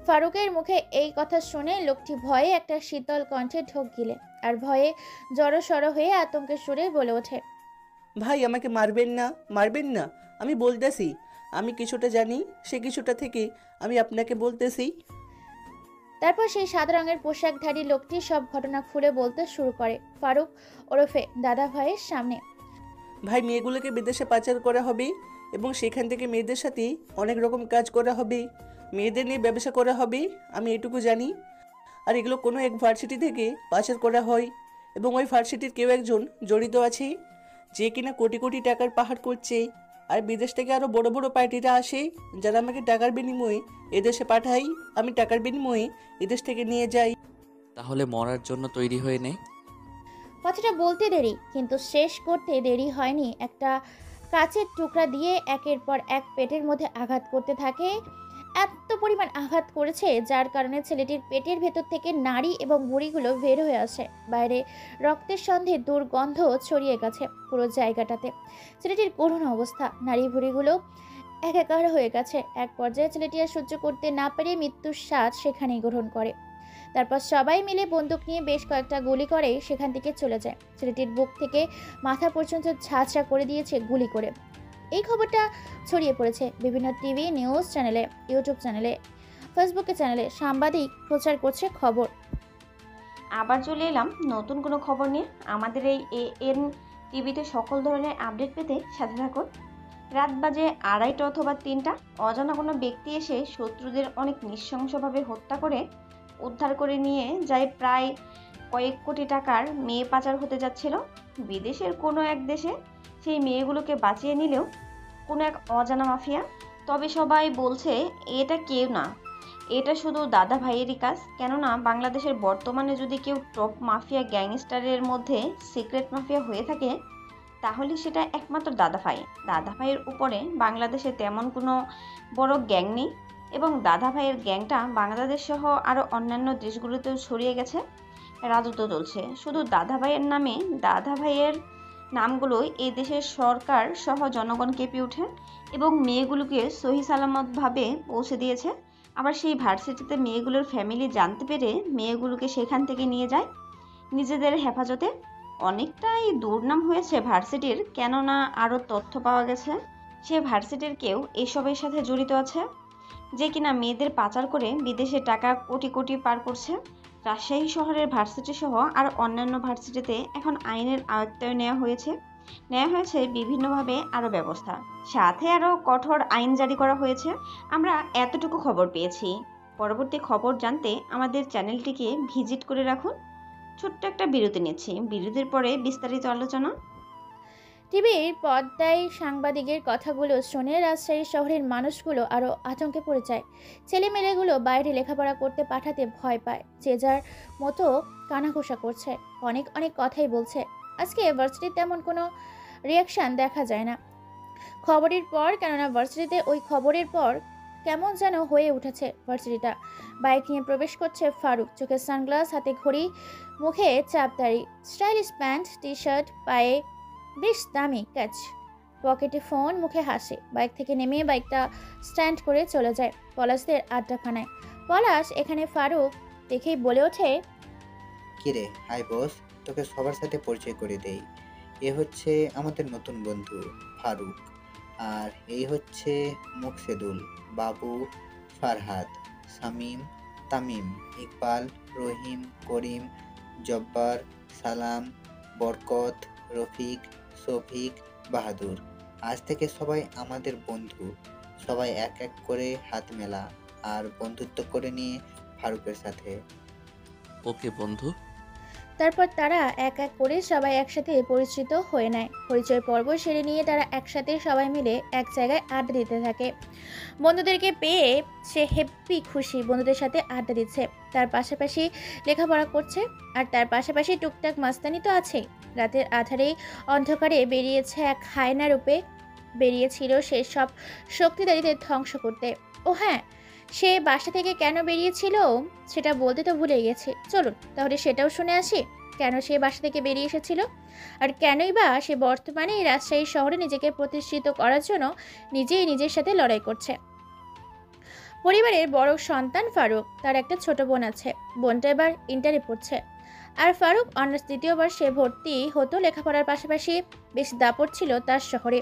S2: ফারুকের মুখে এই কথা শুনে লোকটি ভয়ে একটা শীতল কণ্ঠে ঢোক গিলে আর ভয়ে জড়সড় হয়ে আতঙ্কের সুরে বলে ওঠে,
S10: ভাই আমাকে মারবেন না, মারবেন না, আমি বলতেছি আমি কিছুটা জানি, সে কিছুটা থেকে আমি আপনাকে বলতেছি।
S2: তারপর সেই সাদা রঙের পোশাকধারী লোকটি সব ঘটনা খুলে বলতে শুরু করে ফারুক ওরফে দাদা ভাইয়ের সামনে।
S10: ভাই মেয়েগুলোকে বিদেশে পাচার করা হবে এবং সেখান থেকে মেয়েদের সাথে অনেক রকম কাজ করা হবে, মেয়েদের নিয়ে ব্যবসা করা হবে, আমি এটুকু জানি। আর এগুলো কোনো এক ভার্সিটি থেকে পাচার করা হয় এবং ওই ভার্সিটির কেউ একজন জড়িত আছে যে কিনা কোটি কোটি টাকার পাহাড় করছে। আর বিদেশ থেকে আরও বড় বড় পার্টিরা আসে যারা আমাকে টাকার বিনিময়ে এদেশে পাঠাই, আমি টাকার বিনিময়ে এদেশ থেকে নিয়ে যাই।
S1: তাহলে মরার জন্য তৈরি হয়ে নে।
S2: কথাটা বলতে দেরি, কিন্তু শেষ করতে দেরি হয়নি। একটা কাচের টুকরা দিয়ে একের পর এক পেটের মধ্যে আঘাত করতে থাকে। এত পরিমাণ আঘাত করেছে যার কারণে ছেলেটির পেটের ভেতর থেকে নাড়ি এবং ভুঁড়িগুলো বের হয়ে আসে। বাইরে রক্তের সন্ধে দুর্গন্ধ ছড়িয়ে গেছে পুরো জায়গাটাতে। ছেলেটির করুণ অবস্থা, নাড়ি ভুঁড়িগুলো একাকার হয়ে গেছে। এক পর্যায়ে ছেলেটি আর সহ্য করতে না পেরে মৃত্যুর স্বাদ সেখানেই গ্রহণ করে। তারপর সবাই মিলে বন্দুক নিয়ে বেশ কয়েকটা গুলি করে সেখান থেকে চলে যায়। ছেলেটির বুক থেকে মাথা পর্যন্ত ঝাঁঝরা করে দিয়েছে গুলি করে। এই খবরটা ছড়িয়ে পড়েছে বিভিন্ন টিভি নিউজ চ্যানেলে, ইউটিউব চ্যানেলে, ফেসবুকে চ্যানেলে। সাংবাদিক প্রচার করছে খবর।
S11: আবার চলে এলাম নতুন কোনো খবর নিয়ে। আমাদের এই AN টিভিতে সকল ধরনের আপডেট পেতে সাথে থাকুন। রাত বাজে 2:30 অথবা 3টা, অজানা কোনো ব্যক্তি এসে শত্রুদের অনেক নৃশংসভাবে হত্যা করে উদ্ধার করে নিয়ে যায় প্রায় কয়েক কোটি টাকার মেয়ে পাচার হতে যাচ্ছিল বিদেশের কোনো এক দেশে। সেই মেয়েগুলোকে বাঁচিয়ে নিলেও কোনো এক অজানা মাফিয়া। তবে সবাই বলছে এটা কেউ না, এটা শুধু দাদা ভাইয়েরই কাজ। কেননা বাংলাদেশের বর্তমানে যদি কেউ টপ মাফিয়া গ্যাংস্টারের মধ্যে সিক্রেট মাফিয়া হয়ে থাকে তাহলে সেটা একমাত্র দাদা ভাই। দাদা ভাইয়ের উপরে বাংলাদেশে তেমন কোনো বড় গ্যাং নেই এবং দাদা ভাইয়ের গ্যাংটা বাংলাদেশ সহ আরও অন্যান্য দেশগুলোতেও ছড়িয়ে গেছে, রাজত্ব চলছে। শুধু দাদা ভাইয়ের নামে, দাদা ভাইয়ের নামগুলো এই দেশের সরকার সহ জনগণ কেঁপে ওঠে এবং মেয়েগুলোকে সহি সালামতভাবে পৌঁছে দিয়েছে। আবার সেই ভার্সিটিতে মেয়েগুলোর ফ্যামিলি জানতে পেরে মেয়েগুলোকে সেখান থেকে নিয়ে যায়। নিজেদের হেফাজতে। অনেকটাই দুর্নাম হয়েছে ভার্সিটির, কেননা আরও তথ্য পাওয়া গেছে সে ভার্সিটির কেউ এসবের সাথে জড়িত আছে, যে কিনা মেয়েদের পাচার করে বিদেশে টাকা কোটি কোটি পার করছে। রাজশাহী শহরের ভার্সিটি সহ আর অন্যান্য ভার্সিটিতে এখন আইনের আয়ত্তায় নেওয়া হয়েছে বিভিন্নভাবে আরও ব্যবস্থা, সাথে আরও কঠোর আইন জারি করা হয়েছে। আমরা এতটুকু খবর পেয়েছি। পরবর্তী খবর জানতে আমাদের চ্যানেলটিকে ভিজিট করে রাখুন। ছোট্ট একটা বিরতি নিচ্ছি, বিরতির পরে বিস্তারিত আলোচনা।
S2: টিভির পর্দায় সাংবাদিকের কথাগুলো শুনে রাজশাহী শহরের মানুষগুলো আরও আতঙ্কে পড়ে যায়। ছেলেমেয়েগুলো বাইরে লেখাপড়া করতে পাঠাতে ভয় পায়, যে যার মতো কানাঘুষা করছে, অনেক অনেক কথাই বলছে। আজকে ভার্সিটিতে তেমন কোনো রিয়াকশান দেখা যায় না খবরের পর, কেননা ভার্সিটিতে ওই খবরের পর কেমন যেন হয়ে উঠেছে ভার্সিটিটা। বাইক নিয়ে প্রবেশ করছে ফারুক, চোখে সানগ্লাস, হাতে ঘড়ি, মুখে চাপদাড়ি, স্টাইলিশ প্যান্ট টি শার্ট, পায়ে বেশ দামি ক্যাচ, পকেটে ফোন, মুখে হাসে। বাইক থেকে নেমে বাইকটা স্ট্যান্ড করে চলে যায় পলাশদের আড্ডাখানায়। পলাশ এখানে ফারুক দেখেই বলে ওঠে,
S6: কিরে, হাই বস, তোকে সবার সাথে পরিচয় করে দেই। এ হচ্ছে আমাদের নতুন বন্ধু ফারুক, আর এই হচ্ছে মুকসেদুল, বাবু, ফারহাদ, শামীম, তামিম, ইকবাল, রহিম, করিম, জব্বার, সালাম, বরকত, রফিক, শফিক, বাহাদুর। আজ থেকে সবাই আমাদের বন্ধু। সবাই এক এক করে হাত মেলা আর বন্ধুত্ব করে নিয়ে ফারুকের সাথে।
S1: ওকে বন্ধু।
S2: তারপর তারা এক এক করে সবাই একসাথে পরিচিত হয়ে নেয়। পরিচয় পর্ব সেরে নিয়ে তারা একসাথে সবাই মিলে এক জায়গায় আড্ডা দিতে থাকে। বন্ধুদেরকে পেয়ে সে হেব্বি খুশি, বন্ধুদের সাথে আড্ডা দিচ্ছে, তার পাশাপাশি লেখাপড়া করছে, আর তার পাশাপাশি টুকটাক মাস্তানি তো আছেই। রাতের আধারেই অন্ধকারে বেরিয়েছে এক হায়না রূপে, বেরিয়েছিল সে সব শক্তিধারীদের ধ্বংস করতে। ও হ্যাঁ, সে বাসা থেকে কেন বেরিয়েছিল সেটা বলতে তো ভুলে গেছি। চলুন তাহলে সেটাও শুনে আসি, কেন সে বাসা থেকে বেরিয়ে এসেছিল, আর কেনই বা সে বর্তমানে এই রাজশাহী শহরে নিজেকে প্রতিষ্ঠিত করার জন্য নিজেই নিজের সাথে লড়াই করছে। পরিবারের বড় সন্তান ফারুক, তার একটা ছোট বোন আছে, বোনটা এবার ইন্টারে পড়ছে, আর ফারুক অনার্স দ্বিতীয় বর্ষে ভর্তি হতো। লেখাপড়ার পাশাপাশি বেশ দাপট ছিল তার শহরে।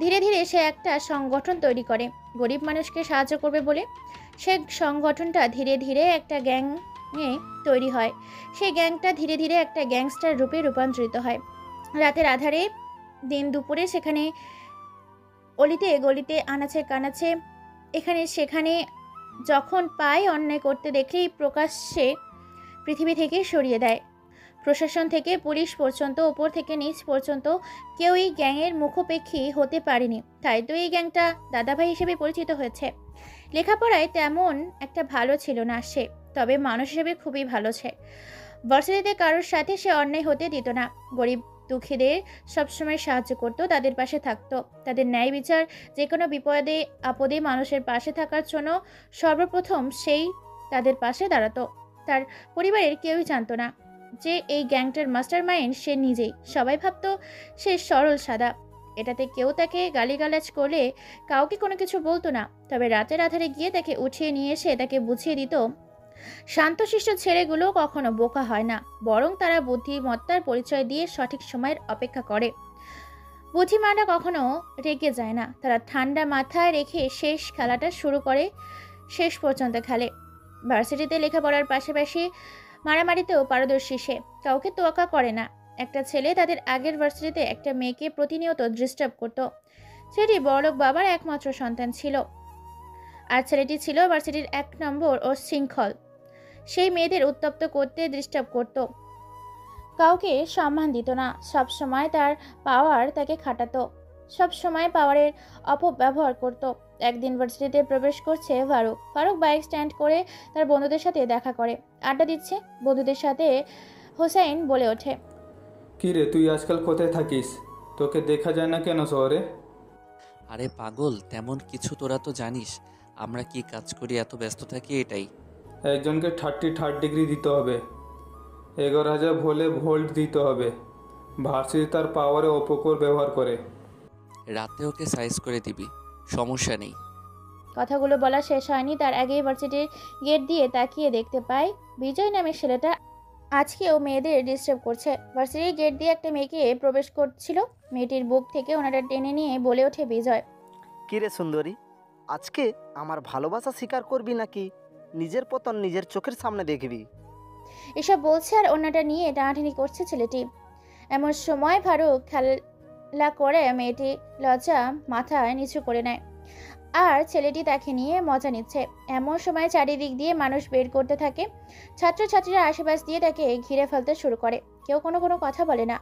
S2: ধীরে ধীরে সে একটা সংগঠন তৈরি করে গরিব মানুষকে সাহায্য করবে বলে। সে সংগঠনটা ধীরে ধীরে একটা গ্যাংয়ে তৈরি হয়। সেই গ্যাংটা ধীরে ধীরে একটা গ্যাংস্টার রূপে রূপান্তরিত হয়। রাতের আধারে, দিন দুপুরে সেখানে অলিতে গলিতে, আনাচে কানাচে, এখানে সেখানে যখন পায় অন্যায় করতে দেখলেই প্রকাশ্যে পৃথিবী থেকে সরিয়ে দেয়। প্রশাসন থেকে পুলিশ পর্যন্ত, ওপর থেকে নিচ পর্যন্ত কেউ এই গ্যাংয়ের মুখোপেক্ষী হতে পারেনি। তাই তো এই গ্যাংটা দাদাভাই হিসেবে পরিচিত হয়েছে। লেখাপড়ায় তেমন একটা ভালো ছিল না সে, তবে মানুষ হিসেবে খুবই ভালো ছে। ভার্সিটিতে কারোর সাথে সে অন্যায় হতে দিত না। গরিব দুঃখীদের সবসময় সাহায্য করত, তাদের পাশে থাকতো, তাদের ন্যায় বিচার, যে কোনো বিপদে আপদে মানুষের পাশে থাকার জন্য সর্বপ্রথম সেই তাদের পাশে দাঁড়াতো। তার পরিবারের কেউই জানতো না যে এই গ্যাংটার মাস্টার মাইন্ড সে নিজেই। সবাই ভাবতো সে সরল সাদা, এটাতে কেউ তাকে গালিগালাজ করলে কাউকে কোনো কিছু বলতো না। তবে রাতের আধারে গিয়ে তাকে উঠিয়ে নিয়ে এসে তাকে বুঝিয়ে দিত শান্তশিষ্ট ছেলেগুলো কখনো বোকা হয় না, বরং তারা বুদ্ধিমত্তার পরিচয় দিয়ে সঠিক সময়ের অপেক্ষা করে। বুদ্ধিমানরা কখনো রেগে যায় না, তারা ঠান্ডা মাথায় রেখে শেষ খেলাটা শুরু করে, শেষ পর্যন্ত খেলে। ভার্সিটিতে লেখাপড়ার পাশাপাশি মারামারিতেও পারদর্শী সে, কাউকে তোয়াক্কা করে না। একটা ছেলে তাদের আগের ভার্সিটিতে একটা মেয়েকে প্রতিনিয়ত ডিস্টার্ব করত। ছেলেটি বড়লোক বাবার একমাত্র সন্তান ছিল, আর ছেলেটি ছিল ভার্সিটির 1 নম্বর ও শৃঙ্খল। সেই মেয়েদের উত্তপ্ত করতে ডিস্টার্ব করত, কাউকে সম্মান দিত না, সব সময় তার পাওয়ার তাকে খাটাতো, সব সময় পাওয়ারের অপব্যবহার করত। একদিন ভার্সিটিতে প্রবেশ করছে ফারুক বাইক স্ট্যান্ড করে তার বন্ধুদের সাথে দেখা করে, আড্ডা দিচ্ছে। বন্ধুদের সাথে হোসাইন বলে ওঠে,
S12: কি রে, তুই আজকাল কোথায় থাকিস? তোকে দেখা যায় না কেন শহরে?
S1: আরে পাগল, তেমন কিছু, তোরা তো জানিস আমরা কি কাজ করি, এত ব্যস্ত থাকি এটাই।
S12: একজনকে 33 ডিগ্রি দিতে হবে, 11,000 ভোল্ট দিতে হবে। ভার্সিটি তার পাওয়ারে অপকর ব্যবহার করে।
S1: রাতে ওকে সাইজ করে দিবি, সমস্যা নেই।
S2: কথাগুলো বলা শেষ হয়নি তার আগেই ভার্সিটির গেট দিয়ে তাকিয়ে দেখতে পায় বিজয় নামের ছেলেটা আজকেও মেয়েদের ডিস্টার্ব করছে। ভার্সিটির গেট দিয়ে একটা মেয়েকে প্রবেশ করছিল। মেয়েটির বুক থেকে ওনারা টেনে নিয়ে বলে ওঠে বিজয়।
S13: কিরে সুন্দরী, আজকে আমার ভালোবাসা স্বীকার করবি নাকি নিজের পতন নিজের চোখের সামনে দেখবি?
S2: এসব বলছে আর ওনাটা নিয়ে টানাটানি করছে ছেলেটি। এমন সময় ফারুক খেলা করে মেয়েটি লজ্জা মাথায় নিচু করে নেয় আর ছেলেটি তাকে নিয়ে মজা নিচ্ছে। এমন সময় চারিদিক দিয়ে মানুষ বের করতে থাকে। ছাত্রছাত্রীরা আশেপাশ দিয়ে তাকে ঘিরে ফেলতে শুরু করে। কেউ কোনো কথা বলে না,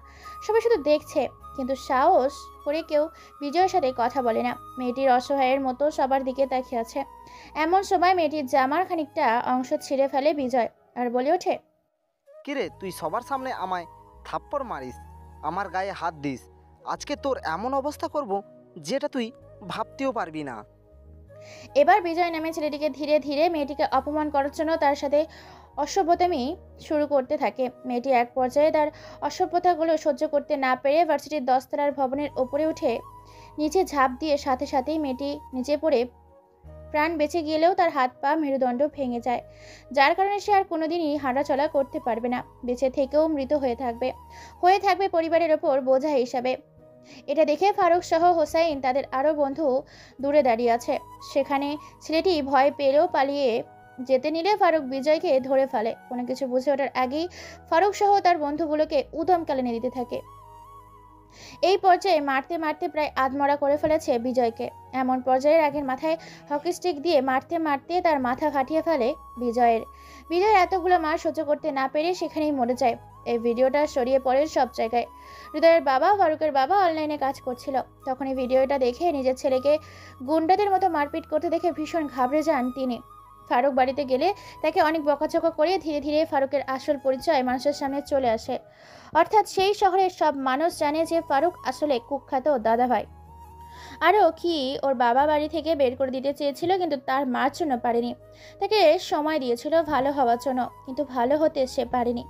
S2: সবাই শুধু দেখছে, কিন্তু সাহস করে কেউ বিজয়ের সাথে কথা বলে না। মেয়েটির অসহায়ের মতো সবার দিকে তাকিয়ে আছে। এমন সময় মেয়েটির জামার খানিকটা অংশ ছিঁড়ে ফেলে বিজয় আর বলে ওঠে,
S13: কিরে, তুই সবার সামনে আমায় থাপ্পড় মারিস, আমার গায়ে হাত দিস, আজকে তোর এমন অবস্থা করব যেটা তুই ভাবতেও পারবি না।
S2: এবার বিজয় নামে ছেলেটিকে ধীরে ধীরে মেয়েটিকে অপমান করার জন্য তার সাথে অসভ্যতামি শুরু করতে থাকে। মেয়েটি এক পর্যায়ে তার অসভ্যতাগুলো সহ্য করতে না পেরে ভার্সিটির 10 তলার ভবনের ওপরে উঠে নিচে ঝাঁপ দিয়ে সাথে সাথেই মেয়েটি নিচে পড়ে প্রাণ বেঁচে গেলেও তার হাত পা মেরুদণ্ড ভেঙে যায়, যার কারণে সে আর কোনোদিনই হাঁটাচলা করতে পারবে না। বেঁচে থেকেও মৃত হয়ে থাকবে পরিবারের ওপর বোঝা হিসাবে। এটা দেখে ফারুক সহ হোসাইন তাদের আরও বন্ধু দূরে দাঁড়িয়ে আছে। সেখানে ছেলেটি ভয় পেলেও পালিয়ে যেতে নিলে ফারুক বিজয়কে ধরে ফেলে। কোনো কিছু বুঝে ওঠার আগেই ফারুক সহ তার বন্ধুগুলোকে উদম কেলানি দিতে থাকে। এই পর্যায়ে মারতে মারতে প্রায় আধমরা করে ফেলেছে বিজয়কে। এমন পর্যায়ে রাগের মাথায় হকি স্টিক দিয়ে মারতে মারতে তার মাথা ফাটিয়ে ফেলে বিজয়ের এতগুলো মার সহ্য করতে না পেরে সেখানেই মরে যায়। এই ভিডিওটা ছড়িয়ে পড়ে সব জায়গায়। হৃদয়ের বাবা, ফারুকের বাবা অনলাইনে কাজ করছিল। তখন এই ভিডিওটা দেখে নিজের ছেলেকে গুন্ডাদের মতো মারপিট করতে দেখে ভীষণ ঘাবড়ে যান তিনি। ফারুক বাড়িতে গেলে তাকে অনেক বকাঝকা করে ধীরে ধীরে ফারুকের আসল পরিচয় মানুষের সামনে চলে আসে। অর্থাৎ সেই শহরের সব মানুষ জানে যে ফারুক আসলে কুখ্যাত দাদাভাই। আরও কি, ওর বাবা বাড়ি থেকে বের করে দিতে চেয়েছিল, কিন্তু তার মার জন্য পারেনি। তাকে সময় দিয়েছিল ভালো হওয়ার জন্য, কিন্তু ভালো হতে সে পারেনি।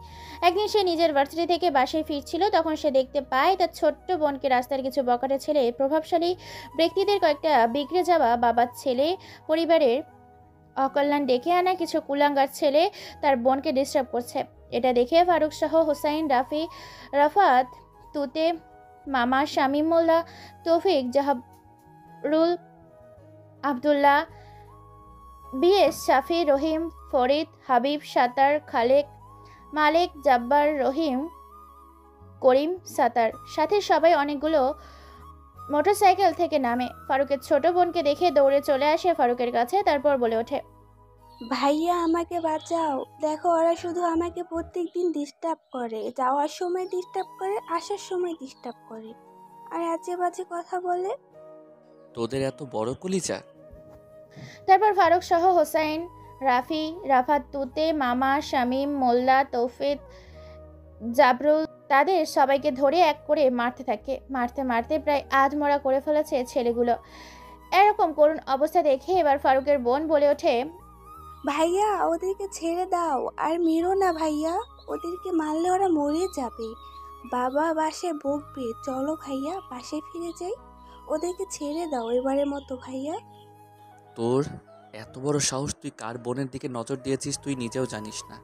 S2: একদিন সে নিজের ভার্সিটি থেকে বাসায় ফিরছিল, তখন সে দেখতে পায় তার ছোট্ট বোনকে রাস্তার কিছু বকাটে ছেলে, প্রভাবশালী ব্যক্তিদের কয়েকটা বিগড়ে যাওয়া বাবার ছেলে, পরিবারের অকল্যাণ ডেকে আনা কিছু কুলাঙ্গার ছেলে তার বোনকে ডিস্টার্ব করছে। এটা দেখে ফারুক সহ হোসাইন, রাফাত, তুতে, মামা, শামীম মোল্লা, তৌফিক, জাহাবরুল, আবদুল্লাহ, বিএস, শাফি, রহিম, ফরিদ, হাবিব, সাতার, খালেক, মালেক, জাব্বার, রহিম, করিম, সাতার সাথে সবাই অনেকগুলো মোটরসাইকেল থেকে নামে। ফারুকের ছোট বোনকে দেখে দৌড়ে চলে আসে ফারুকের কাছে, তারপর বলে ওঠে,
S14: ভাইয়া আমাকে বাঁচাও, দেখো ওরা শুধু আমাকে প্রত্যেকদিন ডিস্টার্ব করে, যাওয়ার সময় ডিস্টার্ব করে, আসার সময় ডিস্টার্ব করে, আর আজে বাজে কথা বলে।
S1: তোদের এত বড় কলিজা?
S2: তারপর ফারুক সহ হোসাইন, রাফি, রাফাত, তুতে, মামা, শামীম, মোল্লা, তৌফিক, জাবরুল তাদের সবাইকে ধরে এক করে মারতে থাকে। মারতে মারতে প্রায় আধমরা করে ফেলেছে ছেলেগুলো। এরকম করুণ অবস্থা দেখে এবার ফারুকের বোন বলে ওঠে,
S14: ভাইয়া ওদেরকে ছেড়ে দাও, আর মেরো না ভাইয়া, ওদেরকে মারলে ওরা মরে যাবে, বাবা বাসে বকবে, চলো ভাইয়া বাসে ফিরে যাই, ওদেরকে ছেড়ে দাও এবারের মতো ভাইয়া।
S1: তোর এত বড় সাহস, তুই কার বোনের দিকে নজর দিয়েছিস তুই নিজেও জানিস না।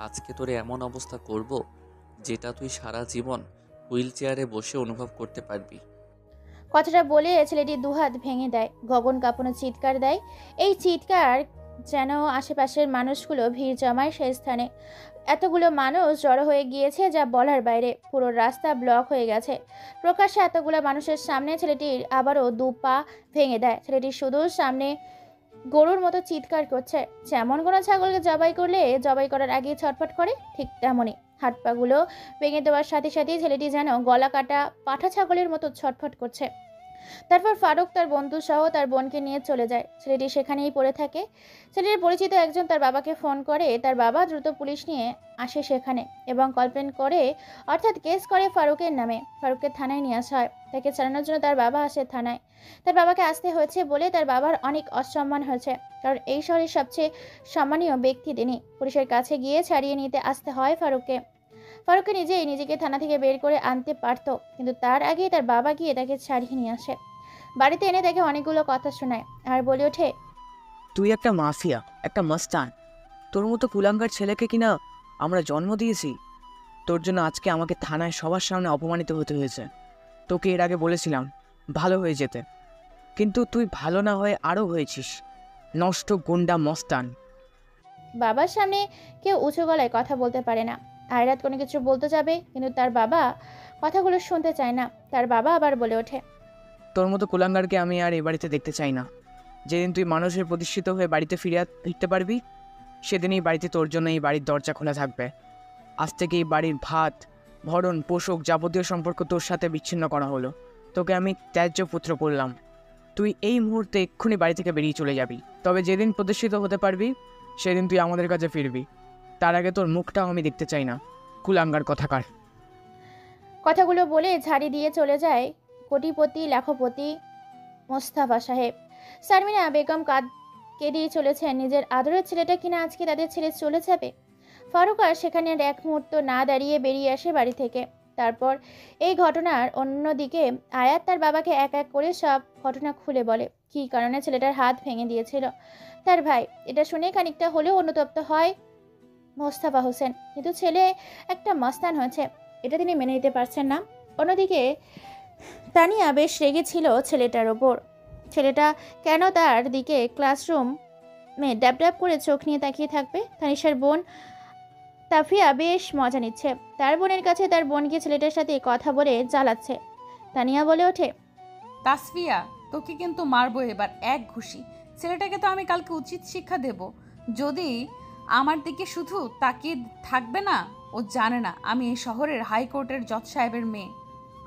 S1: আজকে তোরে এমন অবস্থা করব যেটা তুই সারা জীবন হুইল চেয়ারে বসে অনুভব করতে পারবি।
S2: কথাটা বলে ছেলেটি দুহাত ভেঙে দেয়, গগন কাঁপানো চিৎকার দেয়। এই চিৎকার যেন আশেপাশের মানুষগুলো ভিড় জমায় সেই স্থানে। এতগুলো মানুষ জড়ো হয়ে গিয়েছে যা বলার বাইরে। পুরো রাস্তা ব্লক হয়ে গেছে। প্রকাশ্যে এতগুলো মানুষের সামনে ছেলেটির আবারও 2 পা ভেঙে দেয়। ছেলেটি শুধু সামনে গরুর মতো চিৎকার করছে। যেমন কোনো ছাগলকে জবাই করলে জবাই করার আগে ছটফট করে, ঠিক তেমনই হাত পাগুলো ভেঙে দেওয়ার সাথে সাথেই ছেলেটি যেন গলা কাটা পাঠা ছাগলের মতো ছটফট করছে। তারপর ফারুক তার বন্ধু সহ তার বোনকে নিয়ে চলে যায়। ছেলেটি সেখানেই পড়ে থাকে। ছেলেটির পরিচিত একজন তার বাবাকে ফোন করে। তার বাবা দ্রুত পুলিশ নিয়ে আসে সেখানে এবং কমপ্লেন করে, অর্থাৎ কেস করে ফারুকের নামে। ফারুককে থানায় নিয়ে আসা হয়। তাকে ছাড়ানোর জন্য তার বাবা আসে থানায়। তার বাবাকে আসতে হয়েছে বলে তার বাবার অনেক অসম্মান হয়েছে, কারণ এই শহরের সবচেয়ে সম্মানীয় ব্যক্তি তিনি। পুলিশের কাছে গিয়ে ছাড়িয়ে নিতে আসতে হয় ফারুককে। ফারুককে নিজেকে থানা থেকে বের করে আনতে পারত, কিন্তু তার আগে তার বাবা গিয়ে তাকে ছাড়িয়ে নিয়ে আসে। বাড়িতে এনে তাকে অনেকগুলো কথা শোনায় আর বলে ওঠে,
S15: তুই একটা মাফিয়া, একটা মস্তান। তোর মতো কুলাঙ্গার ছেলেকে কিনা আমরা জন্ম দিয়েছি? তোর জন্য আজকে আমাকে থানায় সবার সামনে অপমানিত হতে হয়েছে। তোকে এর আগে বলেছিলাম ভালো হয়ে যেতে, কিন্তু তুই ভালো না হয়ে আরও হয়েছিস নষ্ট, গুন্ডা, মস্তান।
S2: বাবার সামনে কেউ উঁচু গলায় কথা বলতে পারে না। আয়রাত কোনো কিছু বলতে যাবে, কিন্তু তার বাবা কথাগুলো শুনতে চায় না। তার বাবা আবার বলে ওঠে,
S15: তোর মতো কুলাঙ্গারকে আমি আর এই বাড়িতে দেখতে চাই না। যেদিন তুই মানুষের প্রতিষ্ঠিত হয়ে বাড়িতে ফিরতে পারবি, সেদিনই বাড়িতে তোর জন্য এই বাড়ির দরজা খোলা থাকবে। আজ থেকে এই বাড়ির ভাত, ভরণ পোষক যাবতীয় সম্পর্ক তোর সাথে বিচ্ছিন্ন করা হলো। তোকে আমি ত্যায্য পুত্র করলাম। তুই এই মুহূর্তে এক্ষুনি বাড়ি থেকে বেরিয়ে চলে যাবি। তবে যেদিন প্রতিষ্ঠিত হতে পারবি, সেদিন তুই আমাদের কাছে ফিরবি। তার আগে তোর মুখটাও আমি দেখতে চাই না, কুলাঙ্গার কথাকার।
S2: কথাগুলো বলে ঝাড়ি দিয়ে চলে যায় কোটিপতি লাখপতি মোস্তাফা সাহেব। শারমিনা বেগম কেঁদেই চলেছেন। নিজের আদরের ছেলেটা কিনা আজকে তাদের ছেড়ে চলে যাবে। ফারুক আর সেখানে আর এক মুহূর্ত না দাঁড়িয়ে বেরিয়ে আসে বাড়ি থেকে। তারপর এই ঘটনার অন্যদিকে আয়াত তার বাবাকে এক এক করে সব ঘটনা খুলে বলে, কী কারণে ছেলেটার হাত ভেঙে দিয়েছিল তার ভাই। এটা শুনে খানিকটা হলেও অনুতপ্ত হয় মোস্তফা হোসেন, কিন্তু ছেলে একটা মস্তান হয়েছে এটা তিনি মেনে নিতে পারছেন না। অন্যদিকে তানিয়া বেশ রেগেছিল ছেলেটার ওপর। ছেলেটা কেন তার দিকে ক্লাসরুমে ড্যাব ড্যাব করে চোখ নিয়ে তাকিয়ে থাকবে। তানিশার বোন তাফিয়া বেশ মজা নিচ্ছে। তার বোনের কাছে তার বোনকে ছেলেটার সাথে কথা বলে জ্বালাচ্ছে। তানিয়া বলে ওঠে,
S3: তাসফিয়া, তোকে কিন্তু মারবো এবার এক ঘুষি। ছেলেটাকে তো আমি কালকে উচিত শিক্ষা দেব। যদি আমার দিকে শুধু তাকিয়ে থাকবে না, ও জানে না আমি এই শহরের হাইকোর্টের জজ সাহেবের মেয়ে।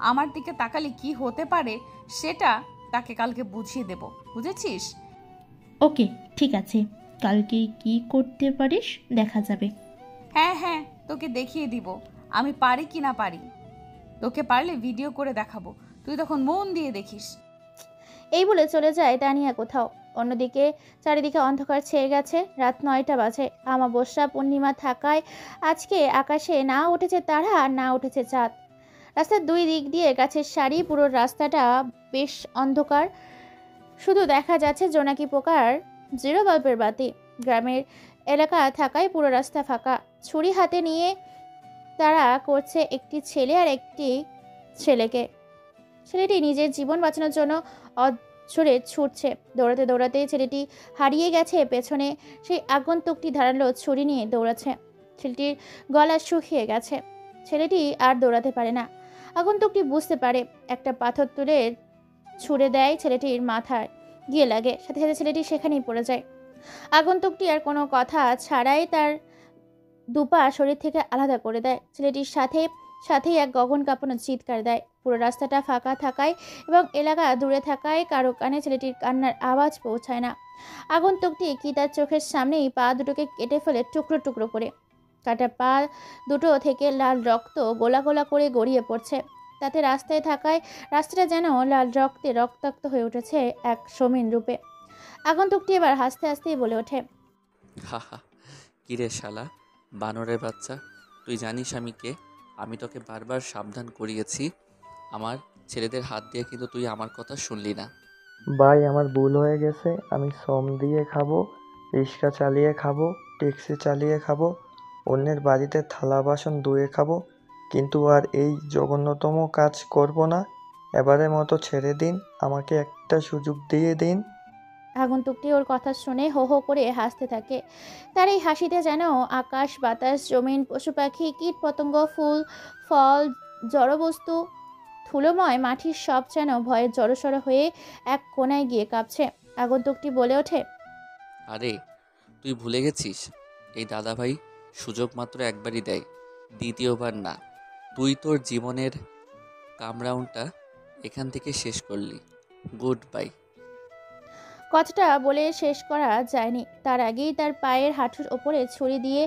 S3: আমার দিকে তাকালে কি হতে পারে সেটা তাকে কালকে বুঝিয়ে দেব, বুঝেছিস?
S8: ওকে, ঠিক আছে, কালকে কি করতে পারিস দেখা যাবে।
S3: হ্যাঁ হ্যাঁ, তোকে দেখিয়ে দিব আমি পারি কি না পারি। তোকে পারলে ভিডিও করে দেখাবো, তুই তখন মন দিয়ে দেখিস।
S2: এই বলে চলে যায় তানিয়া কোথাও। অন্যদিকে চারিদিকে অন্ধকার ছেয়ে গেছে। রাত 9টা বাজে। অমাবস্যা পূর্ণিমা থাকায় আজকে আকাশে না উঠেছে তারা আর না উঠেছে চাঁদ। রাস্তার দুই দিক দিয়ে গাছের সারি, পুরো রাস্তাটা বেশ অন্ধকার। শুধু দেখা যাচ্ছে জোনাকি পোকার 0 বাল্বের বাতি। গ্রামের এলাকা থাকায় পুরো রাস্তা ফাঁকা। ছুরি হাতে নিয়ে তারা করছে একটি ছেলে আর একটি ছেলেকে। ছেলেটি নিজের জীবন বাঁচানোর জন্য অঝরে ছুটছে। দৌড়াতে দৌড়াতে ছেলেটি হারিয়ে গেছে। পেছনে সেই আগন্তুকটি ধারালো ছুরি নিয়ে দৌড়াচ্ছে। ছেলেটির গলা শুকিয়ে গেছে। ছেলেটি আর দৌড়াতে পারে না। আগন্তুকটি বুঝতে পারে, একটা পাথর তুলে ছুঁড়ে দেয় ছেলেটির মাথায়, গিয়ে লাগে। সাথে সাথে ছেলেটি সেখানেই পড়ে যায়। আগন্তুকটি আর কোনো কথা ছাড়াই তার দুপা শরীর থেকে আলাদা করে দেয়। ছেলেটির সাথেই এক গগন কাঁপানো চিৎকার দেয়। পুরো রাস্তাটা ফাঁকা থাকায় এবং এলাকা দূরে থাকায় কারো কানে ছেলেটির কান্নার আওয়াজ পৌঁছায় না। আগন্তুকটি কি তার চোখের সামনেই পা দুটোকে কেটে ফেলে টুকরো টুকরো করে। কাটা পা দুটো থেকে লাল রক্ত গোলা গোলা করে গড়িয়ে পড়ছে। তাতে রাস্তায় থাকায় রাস্তাটা যেন লাল রক্তে রক্তাক্ত হয়ে উঠেছে এক সমীন রূপে। আগন্তুকটি এবার হাসতে হাসতেই বলে ওঠে,
S1: হাহা, কিরে শালা বানরের বাচ্চা, তুই জানিস আমি কে? আমি তোকে বারবার সাবধান করিয়েছি আমার ছেলেদের হাত দিয়ে, কিন্তু তুই আমার কথা শুনলি না।
S16: ভাই আমার ভুল হয়ে গেছে। আমি শ্রম দিয়ে খাবো, রিক্সা চালিয়ে খাবো, ট্যাক্সি চালিয়ে খাবো, অন্যের বাড়িতে থালা বাসন ধুয়ে খাবো, কিন্তু আর এই জঘন্যতম কাজ করব না। এবারের মতো ছেড়ে দিন, আমাকে একটা সুযোগ দিয়ে দিন।
S2: আগন্তুকটি ওর কথা শুনে হো হো করে হাসতে থাকে। তার এই হাসিতে যেন আকাশ বাতাস জমিন পশু পাখি কীট পতঙ্গ ফুল ফল জড়বস্তু ধুলোময় মাটির সব যেন ভয়ে জড়সড় হয়ে এক কোনায় গিয়ে কাঁপছে। আগন্তুকটি বলে ওঠে,
S1: আরে তুই ভুলে গেছিস এই দাদাভাই সুযোগ মাত্র একবারই দেয়, দ্বিতীয়বার না। তুই তোর জীবনের কামরাউন্ডটা এখান থেকে শেষ করলি। Good bye.
S2: কথাটা বলে শেষ করা যায়নি, তার আগেই তার পায়ের হাঁটুর ওপরে ছুরি দিয়ে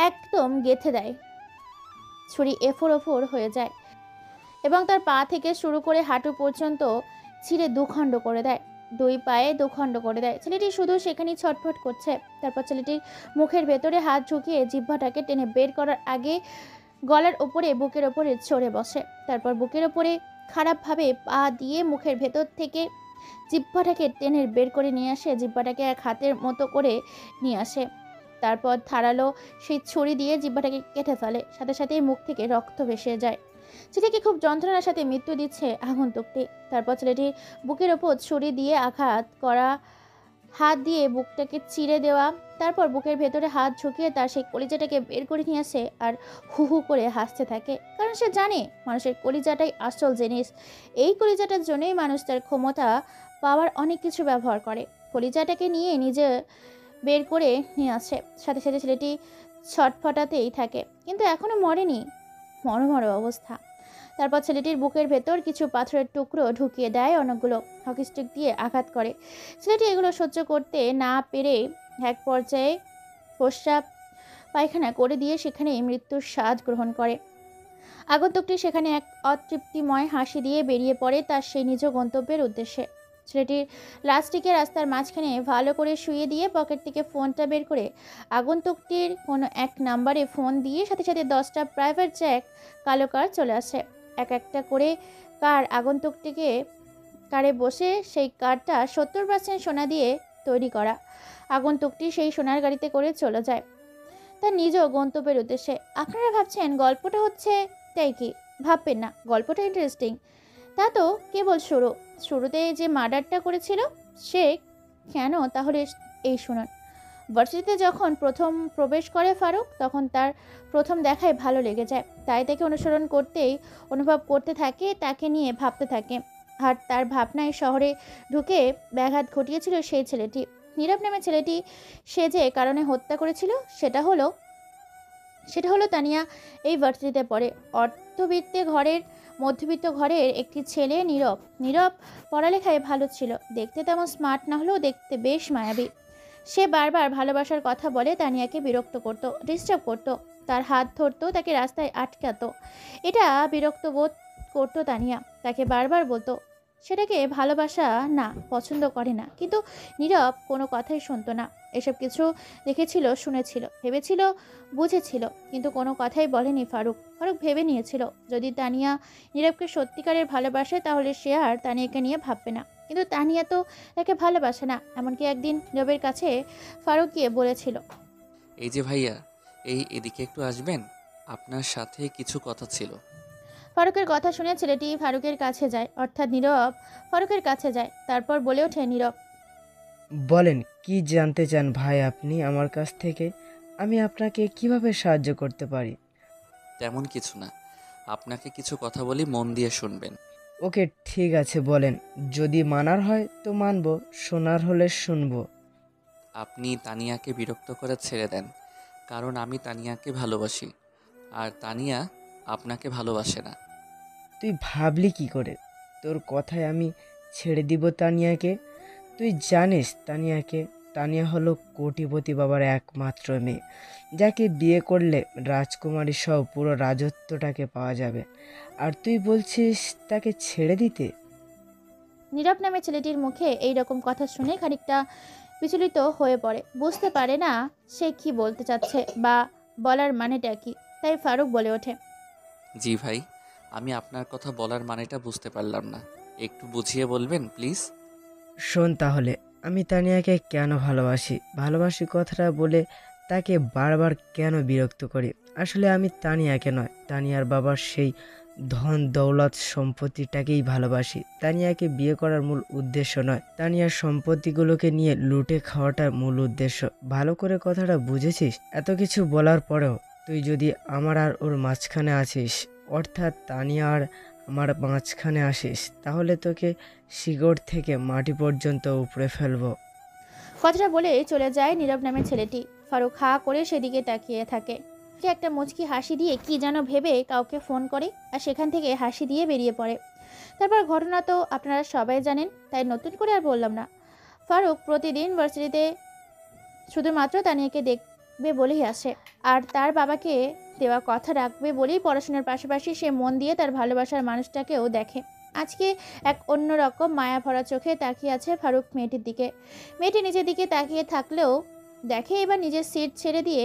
S2: একদম গেঁথে দেয়। ছুরি এফোর ওফোর হয়ে যায় এবং তার পা থেকে শুরু করে হাঁটু পর্যন্ত ছিঁড়ে দুখণ্ড করে দেয়। দুই পায়ে দুখণ্ড করে দেয়। ছেলেটি শুধু সেখানেই ছটফট করছে। তারপর ছেলেটির মুখের ভেতরে হাত ঢুকিয়ে জিহ্বাটাকে টেনে বের করার আগে গলার ওপরে বুকের ওপরে চড়ে বসে। তারপর বুকের ওপরে খারাপভাবে পা দিয়ে মুখের ভেতর থেকে জিহ্বাটাকে টেনে বের করে নিয়ে আসে। জিহ্বাটাকে এক হাতের মতো করে নিয়ে আসে। তারপর ধারালো সেই ছুরি দিয়ে জিহ্বাটাকে কেটে ফেলে, সাথে সাথেই মুখ থেকে রক্ত ভেসে যায়। ছেলেকে খুব যন্ত্রণার সাথে মৃত্যু দিচ্ছে আগন্তুকটি। তারপর ছেলেটির বুকের ওপর ছুরি দিয়ে আঘাত করা, হাত দিয়ে বুকটাকে চিরে দেওয়া, তারপর বুকের ভেতরে হাত ঝুঁকিয়ে তার সেই কলিজাটাকে বের করে নিয়ে আসে আর হু হু করে হাসতে থাকে। কারণ সে জানে মানুষের কলিজাটাই আসল জিনিস। এই কলিজাটার জন্যই মানুষ তার ক্ষমতা পাওয়ার অনেক কিছু ব্যবহার করে। কলিজাটাকে নিয়ে নিজে বের করে নিয়ে আসে। সাথে সাথে ছেলেটি ছটফটাতেই থাকে, কিন্তু এখনো মরেনি, মরমর অবস্থা। তারপর ছেলেটির বুকের ভেতর কিছু পাথরের টুকরো ঢুকিয়ে দেয়, অনেকগুলো হকি স্টিক দিয়ে আঘাত করে। ছেলেটি এগুলো সহ্য করতে না পেরে এক পর্যায়ে প্রস্রাব পায়খানা করে দিয়ে সেখানেই মৃত্যুর স্বাদ গ্রহণ করে। আগন্তুকটি সেখানে এক অতৃপ্তিময় হাসি দিয়ে বেরিয়ে পড়ে তার সেই নিজ গন্তব্যের উদ্দেশ্যে। ছেলেটির লাশটিকে রাস্তার মাঝখানে ভালো করে শুইয়ে দিয়ে পকেট থেকে ফোনটা বের করে আগন্তুকটির কোনো এক নাম্বারে ফোন দিয়ে সাথে সাথে 10টা প্রাইভেট জ্যাক কালো কার চলে আসে। এক একটা করে কার আগন্তুকটিকে কারে বসে, সেই কারটা 70% সোনা দিয়ে তৈরি করা। আগন্তুকটি সেই সোনার গাড়িতে করে চলে যায় তার নিজ গন্তব্যের উদ্দেশ্যে। আপনারা ভাবছেন গল্পটা হচ্ছে তাই কি? ভাববেন না, গল্পটা ইন্টারেস্টিং। তা তো কেবল শুরুতে যে মার্ডারটা করেছিল সে কেন, তাহলে এই শুনুন। ভার্সিটিতে যখন প্রথম প্রবেশ করে ফারুক, তখন তার প্রথম দেখায় ভালো লেগে যায়। তাই তাকে অনুসরণ করতেই অনুভব করতে থাকে, তাকে নিয়ে ভাবতে থাকে। আর তার ভাবনায় শহরে ঢুকে ব্যাঘাত ঘটিয়েছিল সেই ছেলেটি, নীরব নামে ছেলেটি। সে যে কারণে হত্যা করেছিল সেটা হলো তানিয়া এই ভার্সিটিতে পড়ে। মধ্যবিত্ত ঘরের একটি ছেলে নীরব পড়ালেখায় ভালো ছিল, দেখতে তেমন স্মার্ট না হলেও দেখতে বেশ মায়াবী। সে বারবার ভালোবাসার কথা বলে তানিয়াকে বিরক্ত করত, ডিস্টার্ব করত, তার হাত ধরতো, তাকে রাস্তায় আটকাতো। এটা বিরক্ত বোধ করতো তানিয়া, তাকে বারবার বলতো সেটাকে ভালোবাসা না, পছন্দ করে না। কিন্তু নীরব কোনো কথাই শুনতো না। এসব কিছু দেখেছিল, শুনেছিল, ভেবেছিল, বুঝেছিল, কিন্তু কোনো কথাই বলেনি ফারুক। ভেবে নিয়েছিল যদি তানিয়া নীরবকে সত্যিকারের ভালোবাসে তাহলে সে আর তানিয়াকে নিয়ে ভাববে না। কিন্তু তানিয়া তো তাকে ভালোবাসে না। এমনকি একদিন নীরবের কাছে ফারুক গিয়ে বলেছিল,
S1: এই যে ভাইয়া, এদিকে একটু আসবেন, আপনার সাথে কিছু কথা ছিল।
S2: ফারুকের কথা শুনে ছেলেটি ফারুকের কাছে যায়, অর্থাৎ নীরব ফারুকের কাছে যায়। তারপর বলে ওঠে নীরব,
S5: বলেন কি জানতে চান ভাই আপনি আমার কাছ থেকে? আমি আপনাকে কিভাবে সাহায্য করতে পারি?
S1: তেমন কিছু না, আপনাকে কিছু কথা বলি, মন দিয়ে শুনবেন।
S5: ওকে ঠিক আছে বলেন, যদি মানার হয় তো মানবো, শোনার হলে শুনবো।
S1: আপনি তানিয়াকে বিরক্ত করে ছেড়ে দেন, কারণ আমি তানিয়াকে ভালোবাসি আর তানিয়া আপনাকে ভালোবাসে না।
S5: তুই ভাবলি কি করে? তোর কথায় আমি ছেড়ে দিব তানিয়াকে? তুই জানিস তানিয়াকে? তানিয়া হলো কোটিপতি বাবার একমাত্র মেয়ে, যাকে বিয়ে করলে রাজকুমারী সহ পুরো রাজত্বটাকে পাওয়া যাবে, আর তুই বলছিস তাকে ছেড়ে দিতে?
S2: নীরব নামে ছেলেটির মুখে এই রকম কথা শুনে খানিকটা বিচলিত হয়ে পড়ে, বুঝতে পারে না সে কি বলতে চাচ্ছে বা বলার মানেটা কি। তাই ফারুক বলে ওঠে,
S1: জি ভাই, আমি আপনার কথা বলার মানেটা বুঝতে পারলাম না, একটু বুঝিয়ে বলবেন প্লিজ।
S5: শোন তাহলে, আমি তানিয়াকে কেন ভালোবাসি কথাটা বলে তাকে বারবার কেন বিরক্ত করি। আসলে আমি তানিয়াকে নয়, তানিয়ার বাবার সেই ধন দৌলত সম্পত্তিটাকেই ভালোবাসি। তানিয়াকে বিয়ে করার মূল উদ্দেশ্য নয়, তানিয়ার সম্পত্তিগুলোকে নিয়ে লুটে খাওয়াটা মূল উদ্দেশ্য। ভালো করে কথাটা বুঝেছিস? এত কিছু বলার পরেও তুই যদি আমার আর ওর মাঝখানে আছিস, অর্থাৎ তানিয়া আর আমার মাঝখানে আসিস, তাহলে তোকে শিকড় থেকে মাটি পর্যন্ত উপড়ে ফেলবো।
S2: কথাটা বলে চলে যায় নীরব নামের ছেলেটি। ফারুক হা করে সেদিকে তাকিয়ে থাকে। সে একটা মুচকি হাসি দিয়ে কি যেন ভেবে কাউকে ফোন করে আর সেখান থেকে হাসি দিয়ে বেরিয়ে পড়ে। তারপর ঘটনা তো আপনারা সবাই জানেন, তাই নতুন করে আর বললাম না। ফারুক প্রতিদিন ভার্সিটিতে শুধুমাত্র তানিয়াকে দেখবে বলেই আসে, আর তার বাবাকে দেওয়া কথা রাখবে বলেই পড়াশোনার পাশাপাশি সে মন দিয়ে তার ভালোবাসার মানুষটাকেও দেখে। আজকে এক অন্যরকম মায়া ভরা চোখে তাকিয়ে আছে ফারুক মেয়েটির দিকে। মেয়েটি নিজের দিকে তাকিয়ে থাকলেও দেখে এবার নিজের সিট ছেড়ে দিয়ে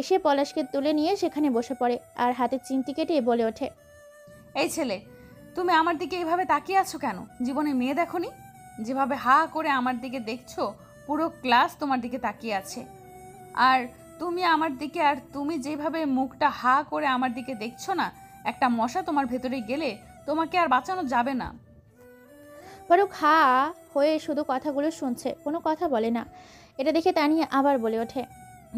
S2: এসে পলাশকে তুলে নিয়ে সেখানে বসে পড়ে আর হাতে চিমটি কেটে বলে ওঠে,
S3: এই ছেলে, তুমি আমার দিকে এইভাবে তাকিয়ে আছো কেন? জীবনে মেয়ে দেখোনি? যেভাবে হা করে আমার দিকে দেখছো, পুরো ক্লাস তোমার দিকে তাকিয়ে আছে। আর তুমি আমার দিকে, আর তুমি যেভাবে মুখটা হা করে আমার দিকে দেখছো না, একটা মশা তোমার ভেতরে গেলে তোমাকে আর বাঁচানো যাবে না।
S2: ফারুক হা হয়ে শুধু কথাগুলো শুনছে, কোনো কথা বলে না। এটা দেখে তানিয়া আবার বলে ওঠে,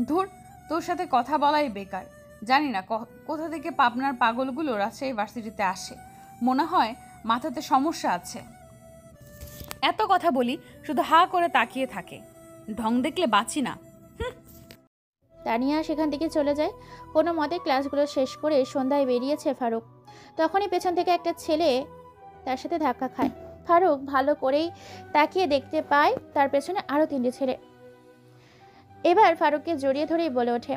S3: ধুর, তোর সাথে কথা বলাই বেকার। জানি না কোথা থেকে পাবনার পাগলগুলো রাজশাহী ভার্সিটিতে আসে, মনে হয় মাথাতে সমস্যা আছে। এত কথা বলি শুধু হা করে তাকিয়ে থাকে, ঢং দেখলে বাঁচি না।
S2: তানিয়া সেখান থেকে চলে যায়। কোনো মতে ক্লাসগুলো শেষ করে সন্ধ্যায় বেরিয়েছে ফারুক, তখনই পেছন থেকে একটা ছেলে তার সাথে ধাক্কা খায়। ফারুক ভালো করেই তাকিয়ে দেখতে পায় তার পেছনে আরও 3টে ছেলে। এবার ফারুককে জড়িয়ে ধরেই বলে ওঠে,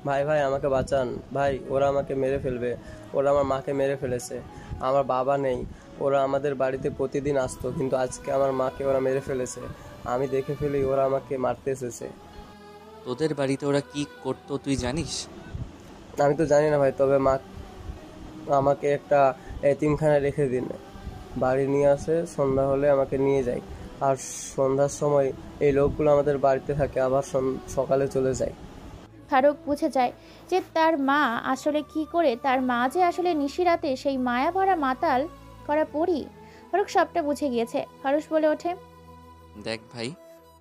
S17: ভাই ভাই আমাকে বাঁচান ভাই, ওরা আমাকে মেরে ফেলবে, ওরা আমার মাকে মেরে ফেলেছে, আমার বাবা নেই, ওরা আমাদের বাড়িতে প্রতিদিন আসতো, কিন্তু আজকে আমার মাকে ওরা মেরে ফেলেছে, আমি দেখে ফেলি ওরা আমাকে মারতে এসেছে।
S1: তোদের বাড়িতে ওরা কি করতো তুই জানিস?
S17: আমি তো জানি না ভাই, তবে মা আমাকে একটা এতিমখানায় রেখে দিন, বাড়ি নিয়ে আসে, সন্ধ্যা হলে আমাকে নিয়ে যায়, আর সন্ধ্যার সময় এই লোকগুলো আমাদের বাড়িতে থাকে, আবার সকালে চলে যায়।
S2: ফারুক বুঝে যায় যে তার মা আসলে কি করে, তার মা যে আসলে নিশিরাতে সেই মায়া ভরা মাতাল করা পড়ি। ফারুক সবটা বুঝে গিয়েছে। ফারুক বলে ওঠে,
S1: দেখ ভাই,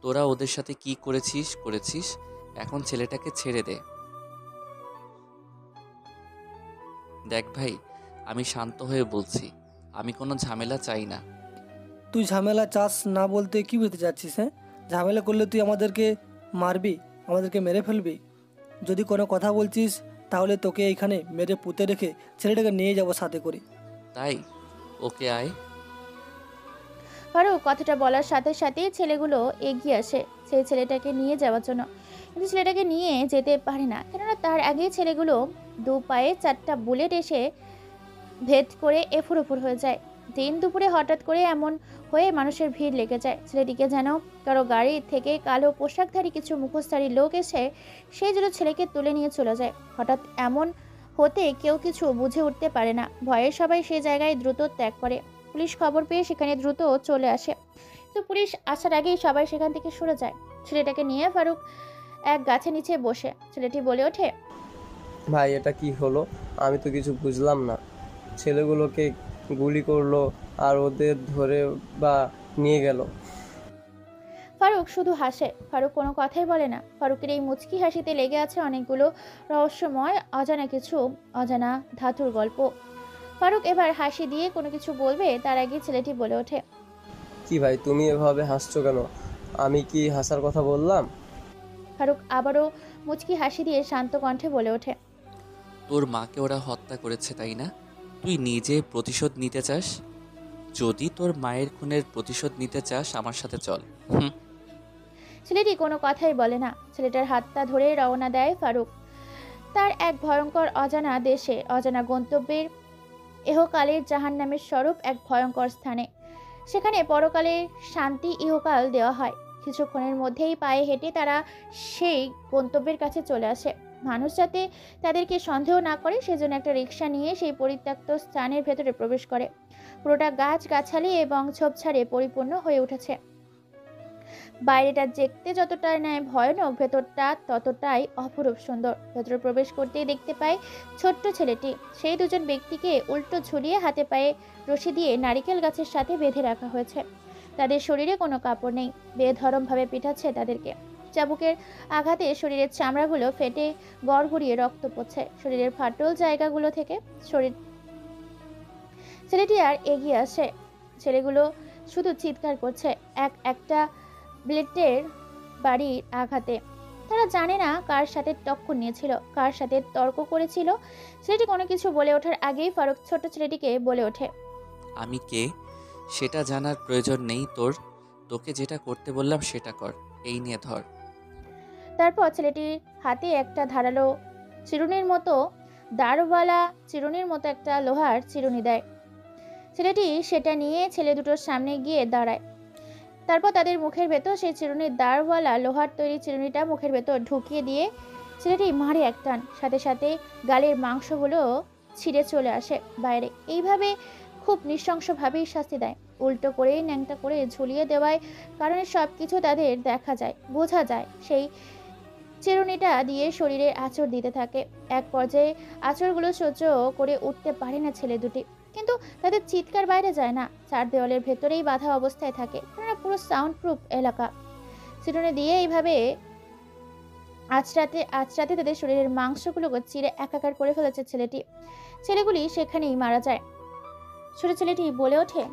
S1: তোরা ওদের সাথে কি করেছিস, এখন ছেলেটাকে ছেড়ে দে। দেখ ভাই, আমি শান্ত হয়ে বলছি, আমি কোনো ঝামেলা চাই না।
S18: তুই ঝামেলা চাস না বলতে কি বুঝতে চাচ্ছিস? হ্যাঁ, ঝামেলা করলে তুই আমাদেরকে মারবি, আমাদেরকে মেরে ফেলবি। যদি কোনো কথা বলছিস তাহলে তোকে এইখানে মেরে পুঁতে রেখে ছেলেটাকে নিয়ে যাব সাথে করে।
S1: তাই ওকে আয়।
S2: ফারুক কথাটা বলার সাথে সাথেই ছেলেগুলো এগিয়ে আসে সেই ছেলেটাকে নিয়ে যাওয়ার জন্য, কিন্তু ছেলেটাকে নিয়ে যেতে পারে না, কেননা তার আগেই ছেলেগুলো 2 পায়ে 4টা বুলেট এসে ভেদ করে এফুর ওফুর হয়ে যায়। দিন দুপুরে হঠাৎ করে এমন হয়ে মানুষের ভিড় লেগে যায়। ছেলেটিকে যেন কারো গাড়ি থেকে কালো পোশাকধারী কিছু মুখোশধারী লোক এসে সেই জন্য ছেলেকে তুলে নিয়ে চলে যায়। হঠাৎ এমন হতে কেউ কিছু বুঝে উঠতে পারে না। ভয়ে সবাই সেই জায়গায় দ্রুত ত্যাগ করে। পুলিশ খবর পেয়ে সেখানে দ্রুত চলে আসে, তো পুলিশ আসার আগেই সবাই সেখান থেকে সরে যায়। ছেলেটাকে নিয়ে ফারুক এক গাছের নিচে বসে। ছেলেটি বলে ওঠে,
S17: ভাই এটা কি হলো, আমি তো কিছু বুঝলাম না, ছেলেগুলোকে গুলি করলো আর ওদের ধরে বা নিয়ে গেল।
S2: ফারুক শুধু হাসে। ফারুক কোনো কথাই বলে না। ফারুকের এই মুচকি হাসিতে লেগে আছে অনেকগুলো রহস্যময় অজানা কিছু, অজানা ধাতুর গল্প। ফারুক এবার হাসি দিয়ে কোনো কিছু বলবে তার আগে ছেলেটি বলে ওঠে,
S17: কি ভাই তুমি এভাবে হাসছো কেন, আমি কি হাসার কথা বললাম?
S2: ফারুক আবারও মুচকি হাসি দিয়ে শান্ত কণ্ঠে বলে ওঠে,
S1: তোর মাকে ওরা হত্যা করেছে তাই না? তুই নিজে প্রতিশোধ নিতে চাস? যদি তোর মায়ের খুনের প্রতিশোধ নিতে চাস আমার সাথে চল।
S2: ছেলেটি কোনো কথাই বলে না। ছেলেটার হাতটা ধরে রওনা দেয় ফারুক তার এক ভয়ঙ্কর অজানা দেশে, অজানা গন্তব্যের, ইহকালের জাহান্নামের স্বরূপ এক ভয়ঙ্কর স্থানে। সেখানে পরকালের শান্তি ইহকাল দেওয়া হয়। কিছুক্ষণের মধ্যেই পায়ে হেঁটে তারা সেই গন্তব্যের কাছে চলে আসে। মানুষ যাতে তাদেরকে সন্দেহ না করে সেজন্য একটা রিক্সা নিয়ে সেই পরিত্যক্ত স্থানের ভেতরে প্রবেশ করে। পুরোটা গাছগাছালি এবং ঝোপঝাড়ে পরিপূর্ণ হয়ে উঠেছে। বাইরেটা দেখতে যতটা নয় ভয়ানক, ভেতরটা ততটাই অপরূপ সুন্দর। ভেতরে প্রবেশ করতেই দেখতে পায় ছোট্ট ছেলেটি। সেই দুজন ব্যক্তিকে উল্টো ঝুলিয়ে হাতে পায়ে রশি দিয়ে নারিকেল গাছের সাথে বেঁধে রাখা হয়েছে। তাদের শরীরে কোনো কাপড় নেই, বেধরমভাবে পিটাচ্ছে তাদেরকে। চাবুকের আঘাতে শরীরের চামড়াগুলো ফেটে গড়গড়িয়ে রক্ত পড়ছে শরীরের ফাটল জায়গাগুলো থেকে। ছেলেটি আর এগিয়ে আসে। ছেলেগুলো শুধু চিৎকার করছে একটা ব্লেডের বাড়ির আঘাতে। তারা জানে না কার সাথে টক্কর নিয়েছিল, কার সাথে তর্ক করেছিল। ছেলেটি কোনো কিছু বলে ওঠার আগেই ফারুক ছোট ছেলেটিকে বলে ওঠে,
S1: আমি কে সেটা জানার প্রয়োজন নেই তোর, তোকে যেটা করতে বললাম সেটা কর, এই নিয়ে ধর।
S2: তারপর ছেলেটির হাতে একটা ধারালো চিরুনির মতো দাড়ওয়ালা চিরুনির মতো একটা লোহার চিরুনি দেয়। ছেলেটি সেটা নিয়ে ছেলে দুটোর সামনে গিয়ে দাঁড়ায়। তারপর তাদের মুখের ভেতর সেই চিরুনির দাড়ওয়ালা লোহার তৈরি চিরুনিটা মুখের ভেতর ঢুকিয়ে দিয়ে ছেলেটি মারে এক টান। সাথে সাথে গালের মাংসগুলো ছিঁড়ে চলে আসে বাইরে। এইভাবে খুব নৃশংসভাবেই শাস্তি দেয়। উল্টো করে ন্যাংটা করে ঝুলিয়ে দেওয়ায় কারণে সব কিছু তাদের দেখা যায়, বোঝা যায়। সেই চিরুনিটা দিয়ে শরীরে আঁচড় দিতে থাকে। এক পর্যায়ে আঁচড়গুলো সহ্য করে উঠতে পারে না ছেলে দুটি, কিন্তু তাদের চিৎকার বাইরে যায় না, চার দেওয়ালের ভেতরেই বাধা অবস্থায় থাকে, কেননা পুরো সাউন্ড প্রুফ এলাকা। চিরুনি দিয়ে এইভাবে আঁচড়াতে তাদের শরীরের মাংসগুলোকে চিরে একাকার করে ফেলেছে ছেলেগুলি সেখানেই মারা যায়। ছোট ছেলেটি বলে ওঠে,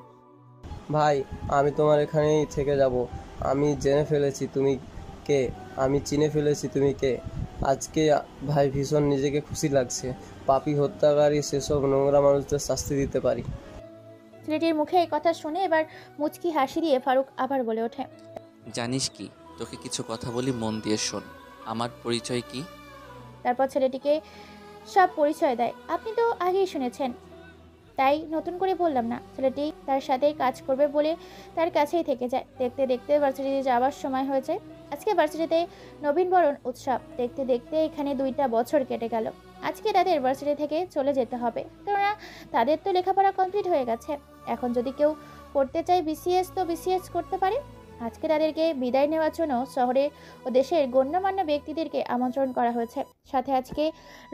S17: ভাই আমি তোমার এখানেই থেকে যাব। আমি জেনে ফেলেছি তুমি কে, আমি চিনে ফেলেছি তুমি কে। আজকে ভাই ভীষণ নিজেকে খুশি লাগছে। পাপী হত্যাকারী সেসব নোংরা মানুষদের শাস্তি দিতে পারি।
S2: ছেলেটির মুখে এই কথা শুনে এবার মুচকি হাসি দিয়ে ফারুক আবার বলে ওঠে,
S1: জানিস কি, তোকে কিছু কথা বলি, মন দিয়ে শোন। আমার পরিচয় কি?
S2: তারপর ছেলেটিকে সব পরিচয় দেয়। আপনি তো আগেই শুনেছেন, তাই নতুন করে বললাম না। ছেলেটি তার সাথেই কাজ করবে বলে তার কাছেই থেকে যায়। দেখতে দেখতে ভার্সিটিতে যাওয়ার সময় হয়ে যায়। আজকে ভার্সিটিতে নবীনবরণ উৎসব। দেখতে দেখতে এখানে 2টা বছর কেটে গেল। আজকে তাদের ভার্সিটি থেকে চলে যেতে হবে, কেননা তাদের তো লেখাপড়া কমপ্লিট হয়ে গেছে। এখন যদি কেউ করতে চায় বিসিএস, তো বিসিএস করতে পারে। আজকে তাদেরকে বিদায় নেওয়ার জন্য শহরে ও দেশের গণ্যমান্য ব্যক্তিদেরকে আমন্ত্রণ করা হয়েছে। সাথে আজকে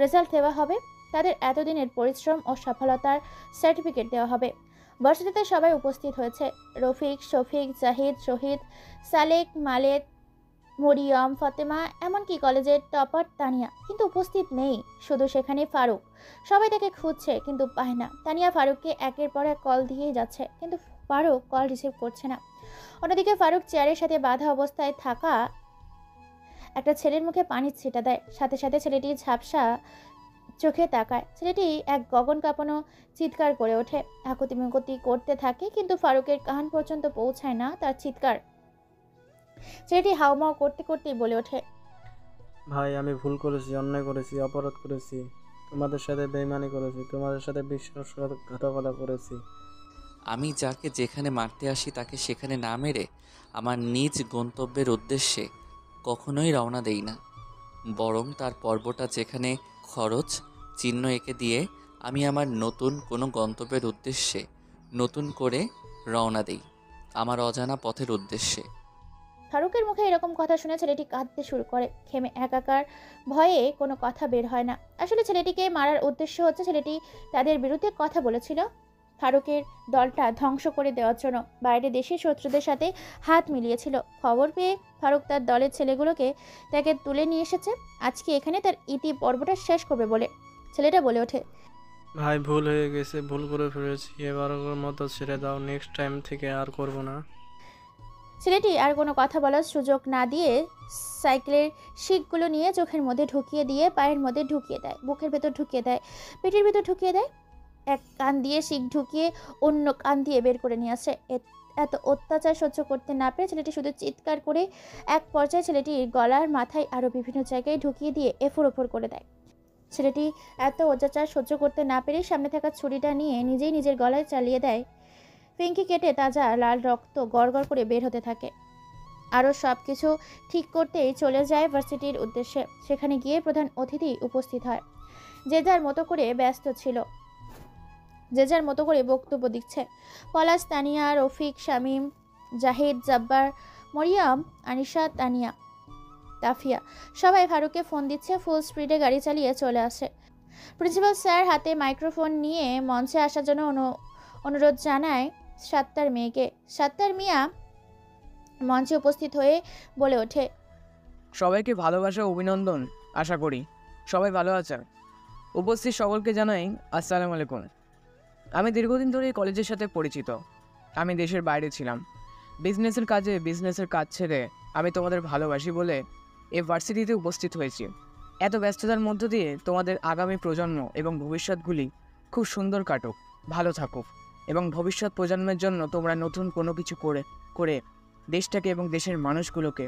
S2: রেজাল্ট দেওয়া হবে, তাদের এতদিনের পরিশ্রম ও সফলতার সার্টিফিকেট দেওয়া হবে। ভার্সিটিতে সবাই উপস্থিত হয়েছে। রফিক, শফিক, জাহিদ, শহীদ, সালেক, মালেক, মরিয়ম, ফাতেমা, এমনকি কলেজের টপার তানিয়া কিন্তু উপস্থিত নেই। শুধু সেখানে ফারুক। সবাই তাকে খুঁজছে কিন্তু পায় না। তানিয়া ফারুককে একের পর এক কল দিয়েই যাচ্ছে, কিন্তু ফারুক কল রিসিভ করছে না। অন্যদিকে ফারুক চেয়ারের সাথে বাঁধা অবস্থায় থাকা একটা ছেলের মুখে পানির ছিটা দেয়। সাথে সাথে ছেলেটি ঝাপসা চোখে তাকায়। ছেলেটি এক গগন কাঁপানো চিৎকার করে ওঠে, আকুতিমিকুতি করতে থাকে, কিন্তু ফারুকের কান পর্যন্ত পৌঁছায় না তার চিৎকার। ছেলেটি হাউমাউ করতে করতেই বলে ওঠে,
S19: ভাই আমি ভুল করেছি, অন্যায় করেছি, অপরাধ করেছি, তোমাদের সাথে বেইমানি করেছি, তোমাদের সাথে বিশ্বাসঘাতকতা করেছি।
S1: আমি যাকে যেখানে মারতে আসি তাকে সেখানে না মেরে আমার নিজ গন্তব্যের উদ্দেশ্যে কখনোই রওনা দেই না, বরং তার পর্বটা যেখানে খরচ চিহ্ন এঁকে দিয়ে আমি আমার নতুন কোনো গন্তব্যের উদ্দেশ্যে নতুন করে রওনা দেই, আমার অজানা পথের উদ্দেশ্যে।
S2: ফারুকের মুখে এরকম কথা শুনে ছেলেটি কাঁদতে শুরু করে। ঘেমে একাকার, ভয়ে কোনো কথা বের হয় না। আসলে ছেলেটিকে মারার উদ্দেশ্য হচ্ছে ছেলেটি তাদের বিরুদ্ধে কথা বলেছিল ফারুকের দলটা ধ্বংস করে দেওয়ার জন্য। বাইরে দেশে শত্রুদের সাথে হাত মিলিয়েছিল। খবর পেয়ে ফারুক তার দলের ছেলেগুলোকে তাকে তুলে নিয়ে এসেছে আজকে এখানে তার ইতি পর্বটা শেষ করবে বলে। ছেলেটা বলে ওঠে,
S19: ভাই ভুল হয়ে গেছে, ভুল করে ফেলেছি, এবারের মতো ছেড়ে দাও, নেক্সট টাইম থেকে আর করব না।
S2: ছেলেটি আর কোনো কথা বলার সুযোগ না দিয়ে সাইকেলের শিকগুলো নিয়ে চোখের মধ্যে ঢুকিয়ে দিয়ে পায়ের মধ্যে ঢুকিয়ে দেয়, বুকের ভেতর ঢুকিয়ে দেয়, পেটের ভেতর ঢুকিয়ে দেয়। এক কান দিয়ে শিক ঢুকিয়ে অন্য কান দিয়ে বের করে নিয়ে আসে। এত অত্যাচার সহ্য করতে না পেরে ছেলেটি শুধু চিৎকার করে এক পর্যায়ে ছেলেটির গলার মাথায় আরও বিভিন্ন জায়গায় ঢুকিয়ে দিয়ে এফোর ওফোর করে দেয়। ছেলেটি এত অত্যাচার সহ্য করতে না পেরে সামনে থাকা ছুরিটা নিয়ে নিজেই নিজের গলায় চালিয়ে দেয়। পিঙ্কি কেটে তাজা লাল রক্ত গড়গড় করে বের হতে থাকে। আরও সব কিছু ঠিক করতেই চলে যায় ভার্সিটির উদ্দেশ্যে। সেখানে গিয়ে প্রধান অতিথি উপস্থিত হয়। যে যার মতো করে ব্যস্ত ছিল, যে যার মতো করে বক্তব্য দিচ্ছে। পলাশ, তানিয়া, রফিক, শামীম, জাহিদ, জব্বার, মরিয়ম, আনিশা, তানিয়া, তাফিয়া সবাই ফারুককে ফোন দিচ্ছে। ফুল স্পিডে গাড়ি চালিয়ে চলে আসে। প্রিন্সিপাল স্যার হাতে মাইক্রোফোন নিয়ে মঞ্চে আসার জন্য অনুরোধ জানায় সাত্তার মেয়েকে। সাত্তার মিয়া মঞ্চে উপস্থিত হয়ে বলে ওঠে,
S15: সবাইকে ভালোবাসা অভিনন্দন। আশা করি সবাই ভালো আছেন। উপস্থিত সকলকে জানাই আসসালামু আলাইকুম। আমি দীর্ঘদিন ধরে এই কলেজের সাথে পরিচিত। আমি দেশের বাইরে ছিলাম বিজনেসের কাজ ছেড়ে আমি তোমাদের ভালোবাসি বলে এই ভার্সিটিতে উপস্থিত হয়েছি। এত ব্যস্ততার মধ্য দিয়ে তোমাদের আগামী প্রজন্ম এবং ভবিষ্যৎগুলি খুব সুন্দর কাটুক, ভালো থাকুক এবং ভবিষ্যৎ প্রজন্মের জন্য তোমরা নতুন কোনো কিছু করে দেশটাকে এবং দেশের মানুষগুলোকে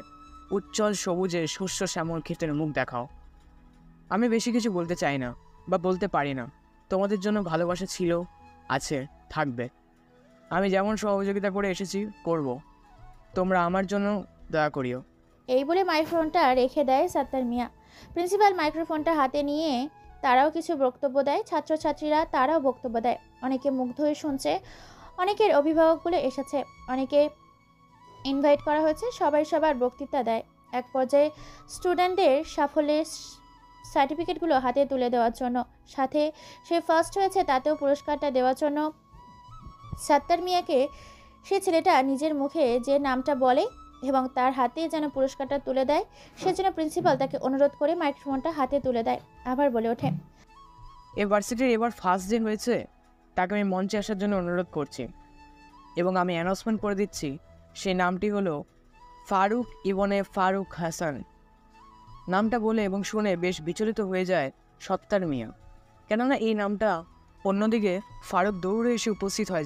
S15: উজ্জ্বল সবুজের শস্য শ্যামল ক্ষেতের মুখ দেখাও। আমি বেশি কিছু বলতে চাই না বা বলতে পারি না। তোমাদের জন্য ভালোবাসা ছিল, আছে, থাকবে। আমি যেমন সহযোগিতা করে এসেছি করব। তোমরা আমার জন্য দয়া করিও।
S2: এই বলে মাইক্রোফোনটা রেখে দেয় সাত্তার মিয়া। প্রিন্সিপাল মাইক্রোফোনটা হাতে নিয়ে তারাও কিছু বক্তব্য দেয়। ছাত্রছাত্রীরা তারাও বক্তব্য দেয়। অনেকে মুগ্ধ হয়ে শুনছে, অনেকের অভিভাবকগুলো এসেছে, অনেকে ইনভাইট করা হয়েছে। সবাই সবার বক্তৃতা দেয়। এক পর্যায়ে স্টুডেন্টদের সাফল্যের সার্টিফিকেটগুলো হাতে তুলে দেওয়ার জন্য, সাথে সে ফার্স্ট হয়েছে তাতেও পুরস্কারটা দেওয়ার জন্য সাত্তার মিয়াকে সে ছেলেটা নিজের মুখে যে নামটা বলে এবং তার হাতে যেন পুরস্কারটা তুলে দেয়, সেজন্য প্রিন্সিপাল তাকে অনুরোধ করে মাইক্রোফোনটা হাতে তুলে দেয়। আবার বলে ওঠে,
S15: ভার্সিটির এবার ফার্স্ট যে হয়েছে তাকে আমি মঞ্চে আসার জন্য অনুরোধ করছি এবং আমি অ্যানাউন্সমেন্ট করে দিচ্ছি সেই নামটি হলো ফারুক ইবনে ফারুক হাসান। নামটা বলে এবং শুনে বেশ বিচলিত হয়ে যায় সত্তার মিয়া, কেননা এই নামটা অন্যদিকে ফারুক দৌড়ে এসে উপস্থিত হয়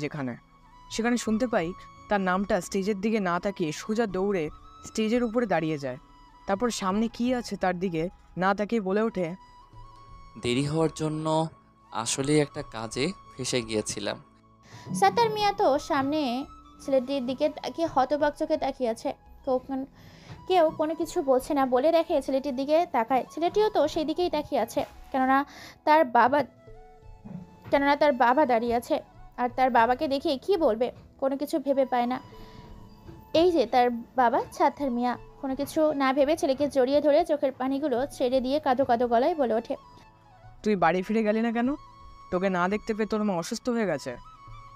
S15: সেখানে শুনতে পাই তার নামটা স্টেজের দিকে না তাকিয়ে সোজা দৌড়ে স্টেজের উপরে দাঁড়িয়ে যায়। তারপর সামনে কি আছে তার দিকে না তাকিয়ে বলে ওঠে,
S1: দেরি হওয়ার জন্য আসলে একটা কাজে ফেসে গিয়েছিলাম।
S2: সাত্তার মিয়া তো সামনে ছেলেটির দিকে তাকিয়ে হতবাক চোখে তাকিয়ে আছে। কেউ কোনো কিছু বলছে না বলে দেখে ছেলেটির দিকে তাকায়। ছেলেটিও তো সেই দিকেই তাকিয়ে আছে, কেননা তার বাবা দাঁড়িয়ে আছে। আর তার বাবাকে দেখে কি বলবে, কোনো কিছু ভেবে পায় না। এই যে তার বাবা সাত্তার মিয়া কোনো কিছু না ভেবে ছেলেকে জড়িয়ে ধরে চোখের পানিগুলো ছেড়ে দিয়ে কাঁদো কাঁদো গলায় বলে ওঠে,
S15: তুই বাড়ি ফিরে গেলি না কেন? তোকে না দেখতে পেয়ে তোর মা অসুস্থ হয়ে গেছে।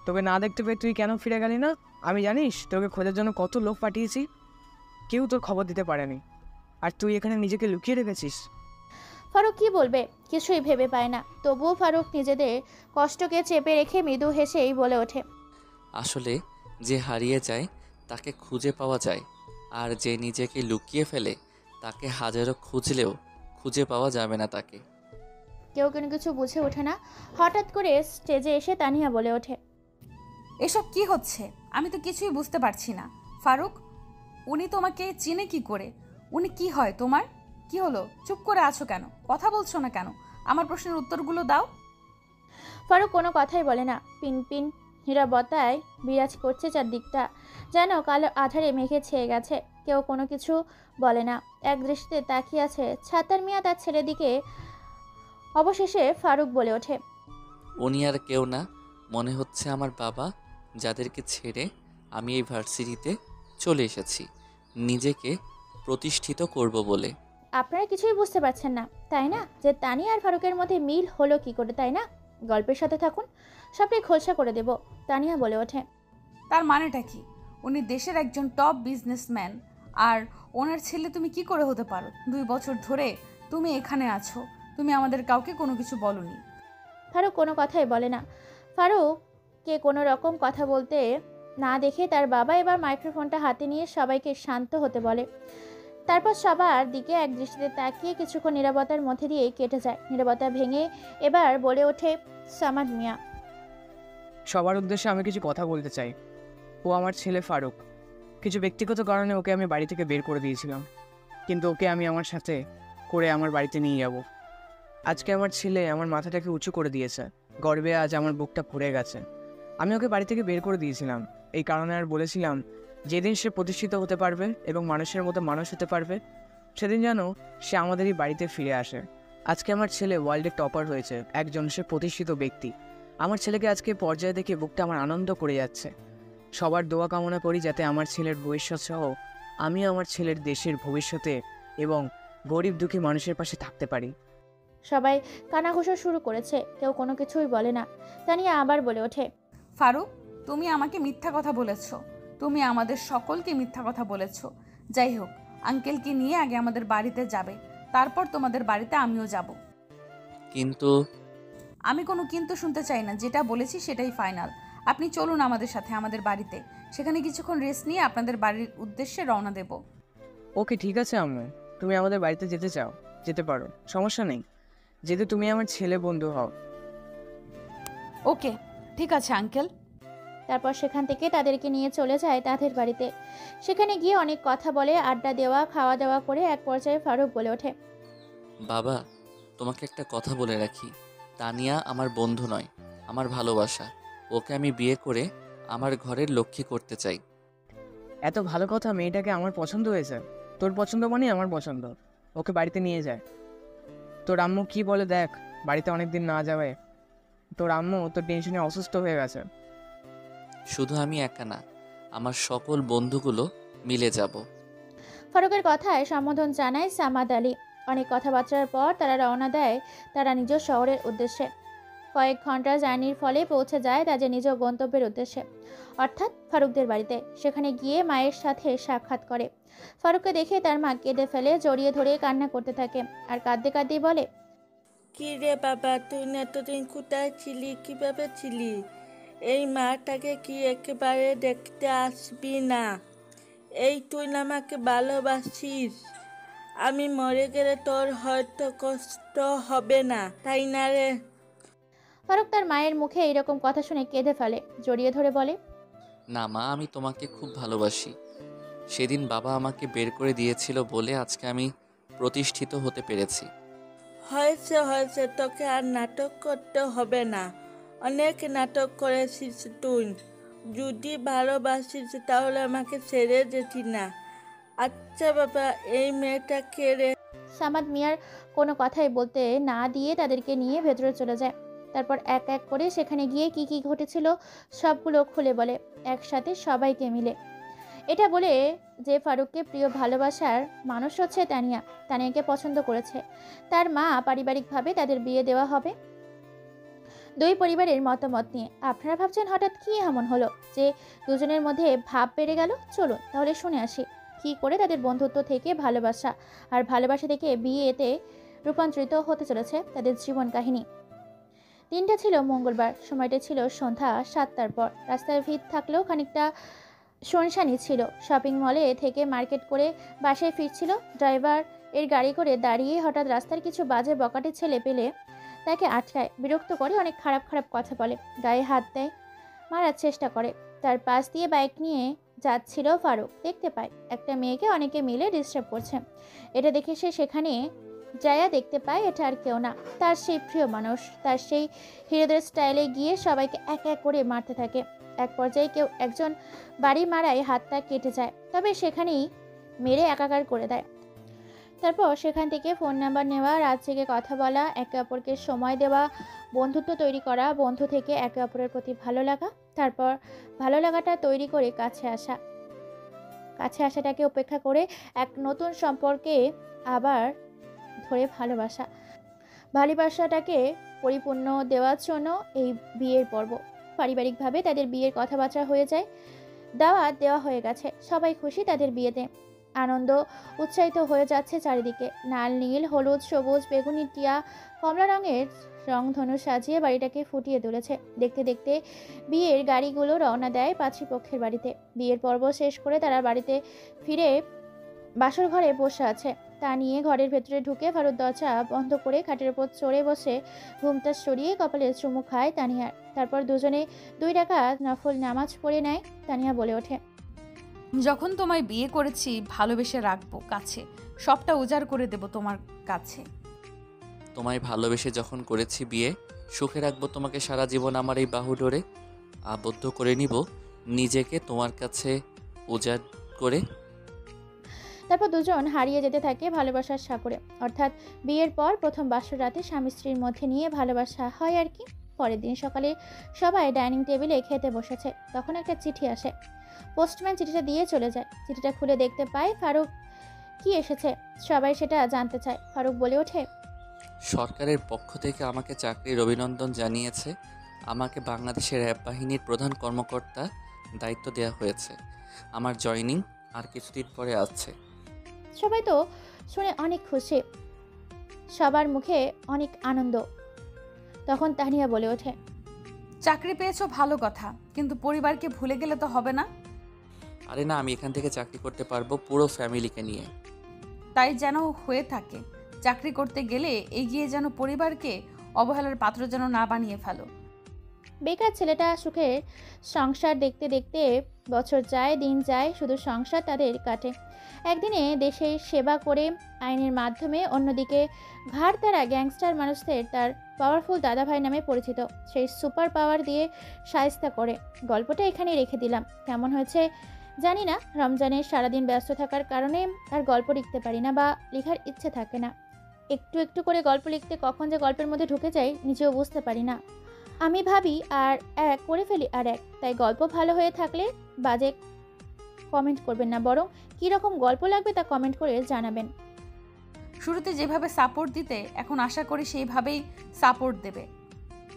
S15: তোকে না দেখতে পেয়ে তুই কেন ফিরে গেলি না? আমি জানিস তোকে খোঁজার জন্য কত লোক পাঠিয়েছি, কেউ তোর খবর দিতে পারেনি, আর তুই এখানে নিজেকে লুকিয়ে রেখেছিস।
S2: ফারুক কি বলবে কিছুই ভেবে পায় না। তবুও ফারুক নিজেদের কষ্টকে চেপে রেখে মৃদু হেসেই বলে ওঠে,
S1: আসলে যে হারিয়ে যায় তাকে খুঁজে পাওয়া যায়, আর যে নিজেকে লুকিয়ে ফেলে তাকে হাজারো খুঁজলেও খুঁজে পাওয়া যাবে না তাকে।
S2: কেউ কোনো কিছু বুঝে ওঠে না। হঠাৎ করে স্টেজে এসে তানিয়া বলে ওঠে,
S3: এসব কি হচ্ছে? আমি তো কিছুই বুঝতে পারছি না। ফারুক, উনি তোমাকে চিনে কি করে? উনি কি হয় তোমার? কি হলো, চুপ করে আছো কেন? কথা বলছো না কেন? আমার প্রশ্নের উত্তরগুলো দাও।
S2: ফারুক কোনো কথাই বলে না। পিনপিন নীরবতায় বিরাজ করছে চারদিকটা, যেন কালো আধারে মেঘে ছেয়ে গেছে। কেউ কোনো কিছু বলে না, এক দৃষ্টিতে তাকিয়ে আছে সাত্তার মিয়া তার ছেলের দিকে। অবশেষে ফারুক বলে ওঠে,
S1: উনি আর কেউ না, মনে হচ্ছে আমার বাবা, যাদেরকে ছেড়ে আমি এই ভার্সিটিতে চলে এসেছি নিজেকে প্রতিষ্ঠিত করব বলে।
S2: আপনারা কিছুই বুঝতে পারছেন না তাই না, যে তানিয়া আর ফারুকের মধ্যে মিল হলো কি করে, তাই না? গল্পের সাথে থাকুন, সবটাই খোলসা করে দেব। তানিয়া বলে ওঠে,
S3: তার মানেটা কি? উনি দেশের একজন টপ বিজনেসম্যান, আর ওনার ছেলে তুমি কি করে হতে পারো? 2 বছর ধরে তুমি এখানে আছো, তুমি আমাদের কাউকে কোনো কিছু বলনি।
S2: ফারুক কোনো কথাই বলে না। ফারুককে কোনো রকম কথা বলতে না দেখে তার বাবা এবার মাইক্রোফোনটা হাতে নিয়ে সবাইকে শান্ত হতে বলে। তারপর সবার দিকে এক দৃষ্টিতে তাকিয়ে কিছুক্ষণ নীরবতার মধ্যে দিয়ে কেটে যায়। নীরবতা ভেঙে এবার বলে ওঠে সামাদ মিয়া,
S15: সবার উদ্দেশ্যে আমি কিছু কথা বলতে চাই। ও আমার ছেলে ফারুক। কিছু ব্যক্তিগত কারণে ওকে আমি বাড়ি থেকে বের করে দিয়েছিলাম, কিন্তু ওকে আমি আমার সাথে করে আমার বাড়িতে নিয়ে যাব। আজকে আমার ছেলে আমার মাথাটাকে উঁচু করে দিয়েছে, গর্বে আজ আমার বুকটা ভরে গেছে। আমি ওকে বাড়ি থেকে বের করে দিয়েছিলাম এই কারণে, আর বলেছিলাম যেদিন সে প্রতিষ্ঠিত হতে পারবে এবং মানুষের মতো মানুষ হতে পারবে, সেদিন যেন সে আমাদেরই বাড়িতে ফিরে আসে। আজকে আমার ছেলে ওয়ার্ল্ডের টপার হয়েছে, একজন সে প্রতিষ্ঠিত ব্যক্তি। আমার ছেলেকে আজকে পর্যায়ে দেখে বুকটা আমার আনন্দ করে যাচ্ছে। সবার দোয়া কামনা করি যাতে আমার ছেলের ভবিষ্যৎ সহ আমি আমার ছেলের দেশের ভবিষ্যতে এবং গরিব দুঃখী মানুষের পাশে থাকতে পারি।
S2: সবাই কানাঘুষা শুরু করেছে, কেউ কোনো কিছুই বলে না। তানিয়া আবার বলে ওঠে,
S3: ফারুক, তুমি আমাকে মিথ্যা কথা বলেছ, তুমি আমাদের সকলকে মিথ্যা কথা বলেছ। যাই হোক, আঙ্কেলকে নিয়ে আগে আমাদের বাড়িতে যাবে, তারপর তোমাদের বাড়িতে আমিও যাব।
S1: কিন্তু
S3: আমি কোনো কিন্তু শুনতে চাই না, যেটা বলেছি সেটাই ফাইনাল। আপনি চলুন আমাদের সাথে আমাদের বাড়িতে, সেখানে কিছুক্ষণ রেস্ট নিয়ে আপনাদের বাড়ির উদ্দেশ্যে রওনা দেব।
S15: ওকে ঠিক আছে আম্মু, তুমি আমাদের বাড়িতে যেতে চাও যেতে পারো, সমস্যা নেই, যেতে তুমি আমার ছেলে বন্ধু হও।
S3: ওকে ঠিক আছে আঙ্কেল।
S2: তারপর সেখান থেকে তাদেরকে নিয়ে চলে যায় তাদের বাড়িতে। সেখানে গিয়ে অনেক কথা বলে, আড্ডা দেওয়া, খাওয়া দাওয়া করে এক পর্যায়ে ফারুক বলে ওঠে,
S1: বাবা, তোমাকে একটা কথা বলে রাখি, তানিয়া আমার বন্ধু নয়, আমার ভালোবাসা। ওকে আমি বিয়ে করে আমার ঘরের লক্ষ্মী করতে চাই।
S15: এত ভালো কথা, মেয়েটাকে আমার পছন্দ হয়েছে। তোর পছন্দ মানে আমার পছন্দ, ওকে বাড়িতে নিয়ে যায়। তোর আম্মু কি বলে দেখ, বাড়িতে অনেকদিন না যাবে। তোর আম্মু তোর টেনশনে অসুস্থ হয়ে গেছে।
S1: শুধু আমি একা না, আমার সকল বন্ধুগুলো মিলে যাব।
S2: ফারুকের কথায় সম্বোধন জানায় সামাদ আলী। অনেক কথাবার্তার পর তারা রওনা দেয় তারা নিজ শহরের উদ্দেশ্যে। কয়েক ঘন্টা জার্নির ফলে পৌঁছে যায় তাদের নিজ গন্তব্যের উদ্দেশ্যে, অর্থাৎ ফারুকদের বাড়িতে। সেখানে গিয়ে মায়ের সাথে সাক্ষাৎ করে। ফারুককে দেখে তার মা কেঁদে ফেলে, জড়িয়ে ধরে কান্না করতে থাকে আর কাঁদতে কাঁদতেই বলে,
S20: কি রে বাবা, তুই এতদিন কোথায় ছিলি, কিভাবে ছিলি? এই মাটাকে কি একেবারে দেখতে আসবি না? এই তুই আমাকে ভালোবাসিস, আমি মরে গেলে তোর হয়তো কষ্ট হবে না, তাই না রে?
S2: ফারুক তার মায়ের মুখে এইরকম কথা শুনে কেঁদে ফেলে, জড়িয়ে ধরে বলে,
S1: না মা, আমি তোমাকে খুব ভালোবাসি। সেদিন বাবা আমাকে বের করে দিয়েছিল বলে আজকে আমি প্রতিষ্ঠিত হতে পেরেছি।
S20: হয়েছে হয়েছে, তোকে আর নাটক করতে হবে না। অনেক নাটক করেছিস তুই। যদি ভালোবাসিস তাহলে আমাকে ছেড়ে যেতি না। আচ্ছা বাবা, এই মেয়েটাকে রে।
S2: সামাদ মিয়ার কোনো কথাই বলতে না দিয়ে তাদেরকে নিয়ে ভেতরে চলে যায়। তারপর এক এক করে সেখানে গিয়ে কি কি ঘটেছিল সবগুলো খুলে বলে, একসাথে সবাইকে মিলে। এটা বলে যে ফারুককে প্রিয় ভালোবাসার মানুষ হচ্ছে তানিয়া, তানিয়াকে পছন্দ করেছে। তার মা পারিবারিকভাবে তাদের বিয়ে দেওয়া হবে দুই পরিবারের মতামত নিয়ে। আপনারা ভাবছেন হঠাৎ কি এমন হলো যে দুজনের মধ্যে ভাব বেড়ে গেল? চলুন তাহলে শুনে আসি কি করে তাদের বন্ধুত্ব থেকে ভালোবাসা আর ভালোবাসা থেকে বিয়েতে রূপান্তরিত হতে চলেছে তাদের জীবন কাহিনী। দিনটা ছিল মঙ্গলবার, সময়টা ছিল সন্ধ্যা 7টার পর। রাস্তায় ভিড় থাকলেও খানিকটা শুনশানি ছিল। শপিং মলে থেকে মার্কেট করে বাসায় ফিরছিল ড্রাইভার এর গাড়ি করে দাঁড়িয়ে হঠাৎ রাস্তার কিছু বাজে বকাটে ছেলে পেলে তাকে আটকায়, বিরক্ত করে, অনেক খারাপ খারাপ কথা বলে, গায়ে হাত দেয়, মারার চেষ্টা করে। তার পাশ দিয়ে বাইক নিয়ে যাচ্ছিল ফারুক, দেখতে পায় একটা মেয়েকে অনেকে মিলে ডিস্টার্ব করছে। এটা দেখে সে সেখানে যায়া দেখতে পায় এটা আর কেউ না, তার সেই প্রিয় মানুষ। তার সেই হিরোদের স্টাইলে গিয়ে সবাইকে এক এক করে মারতে থাকে। এক পর্যায়ে কেউ একজন বাড়ি মারায় হাতটা কেটে যায়, তবে সেখানেই মেরে একাকার করে দেয়। তারপর সেখান থেকে ফোন নাম্বার নেওয়া, রাত জেগে কথা বলা, একে অপরকে সময় দেওয়া, বন্ধুত্ব তৈরি করা, বন্ধু থেকে একে অপরের প্রতি ভালো লাগা, তারপর ভালো লাগাটা তৈরি করে কাছে আসাটাকে উপেক্ষা করে এক নতুন সম্পর্কে আবার ধরে ভালোবাসাটাকে পরিপূর্ণ দেওয়ার জন্য এই বিয়ের পর্ব। পারিবারিকভাবে তাদের বিয়ের কথাবার্তা হয়ে যায়, দাওয়াত দেওয়া হয়ে গেছে, সবাই খুশি তাদের বিয়েতে। আনন্দ উৎসাহিত হয়ে যাচ্ছে চারিদিকে। লাল, নীল, হলুদ, সবুজ, বেগুনি, টিয়া, কমলা রঙের রংধনু সাজিয়ে বাড়িটাকে ফুটিয়ে তুলেছে। দেখতে দেখতে বিয়ের গাড়িগুলো রওনা দেয় পাত্রীপক্ষের বাড়িতে। বিয়ের পর্ব শেষ করে তারা বাড়িতে ফিরে বাসর ঘরে বসে আছে। তা নিয়ে ঘরের ভেতরে ঢুকে ফারুক দরজা বন্ধ করে খাটের উপর চড়ে বসে ঘুমটা সরিয়ে কপালে চুমু খায় তানিয়ার। তারপর দুজনে 2 রাকাত নফল নামাজ পড়ে নেয়। তানিয়া বলে ওঠে,
S3: যখন তোমায় বিয়ে করেছি ভালোবেসে রাখবো কাছে, সবটা উজাড় করে দেব তোমার কাছে।
S1: তোমায় ভালোবেসে যখন করেছি বিয়ে, সুখে রাখবো তোমাকে সারা জীবন আমার এই বাহু ডোরে। আবদ্ধ করে নিব নিজেকে তোমার কাছে উজাড় করে।
S2: তারপর দুজন হারিয়ে যেতে থাকে ভালোবাসার সাগরে। অর্থাৎ বিয়ের পর প্রথম বাসর রাতে স্বামী স্ত্রীর মধ্যে নিয়ে ভালোবাসা হয় আর কি। পরের দিন সকালে সবাই ডাইনিং টেবিলে খেতে বসেছে, তখন একটা চিঠি আসে। পোস্টম্যান চিঠিটা দিয়ে চলে যায়। চিঠিটা খুলে দেখতে পায় ফারুক কি এসেছে। সবাই সেটা জানতে চায়। ফারুক বলে ওঠে,
S1: সরকারের পক্ষ থেকে আমাকে চাকরির অভিনন্দন জানিয়েছে। আমাকে বাংলাদেশের র্যাব বাহিনীর প্রধান কর্মকর্তা দায়িত্ব দেওয়া হয়েছে। আমার জয়েনিং আর কিছুদিন পরে আছে।
S2: সবাই তো শুনে অনেক খুশি, সবার মুখে অনেক আনন্দ। তখন তানিয়া বলে ওঠে,
S3: চাকরি পেয়েছো ভালো কথা, কিন্তু পরিবারকে ভুলে গেলে তো হবে না।
S1: আরে না, আমি এখান থেকে চাকরি করতে পারবো পুরো ফ্যামিলিকে নিয়ে।
S3: তাই যেন হয়ে থাকে। চাকরি করতে গেলে এগিয়ে যেন পরিবারকে অবহেলার পাত্র যেন না বানিয়ে ফেলো।
S2: বেকার ছেলেটা সুখের সংসার দেখতে দেখতে বছর যায়, দিন যায়, শুধু সংসার তাদের কাটে। একদিনে দেশের সেবা করে আইনের মাধ্যমে, অন্যদিকে ঘাড় তারা গ্যাংস্টার মানুষদের তার পাওয়ারফুল দাদাভাই নামে পরিচিত সেই সুপার পাওয়ার দিয়ে শায়েস্তা করে। গল্পটা এখানে রেখে দিলাম। কেমন হয়েছে জানি না, রমজানের সারাদিন ব্যস্ত থাকার কারণে আর গল্প লিখতে পারি না বা লেখার ইচ্ছে থাকে না। একটু একটু করে গল্প লিখতে কখন যে গল্পের মধ্যে ঢুকে যাই নিজেও বুঝতে পারি না। আমি ভাবি আর এক করে ফেলি আর এক। তাই গল্প ভালো হয়ে থাকলে বাজে কমেন্ট করবেন না, বরং কীরকম গল্প লাগবে তা কমেন্ট করে জানাবেন।
S3: শুরুতে যেভাবে সাপোর্ট দিতে, এখন আশা করি সেইভাবেই সাপোর্ট দেবে।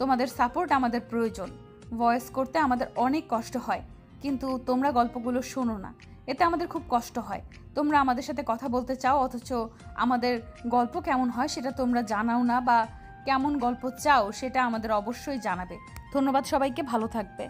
S3: তোমাদের সাপোর্ট আমাদের প্রয়োজন। ভয়েস করতে আমাদের অনেক কষ্ট হয়, কিন্তু তোমরা গল্পগুলো শোনো না, এতে আমাদের খুব কষ্ট হয়। তোমরা আমাদের সাথে কথা বলতে চাও, অথচ আমাদের গল্প কেমন হয় সেটা তোমরা জানাও না, বা কেমন গল্প চাও সেটা আমাদের অবশ্যই জানাবে। ধন্যবাদ সবাইকে, ভালো থাকবে।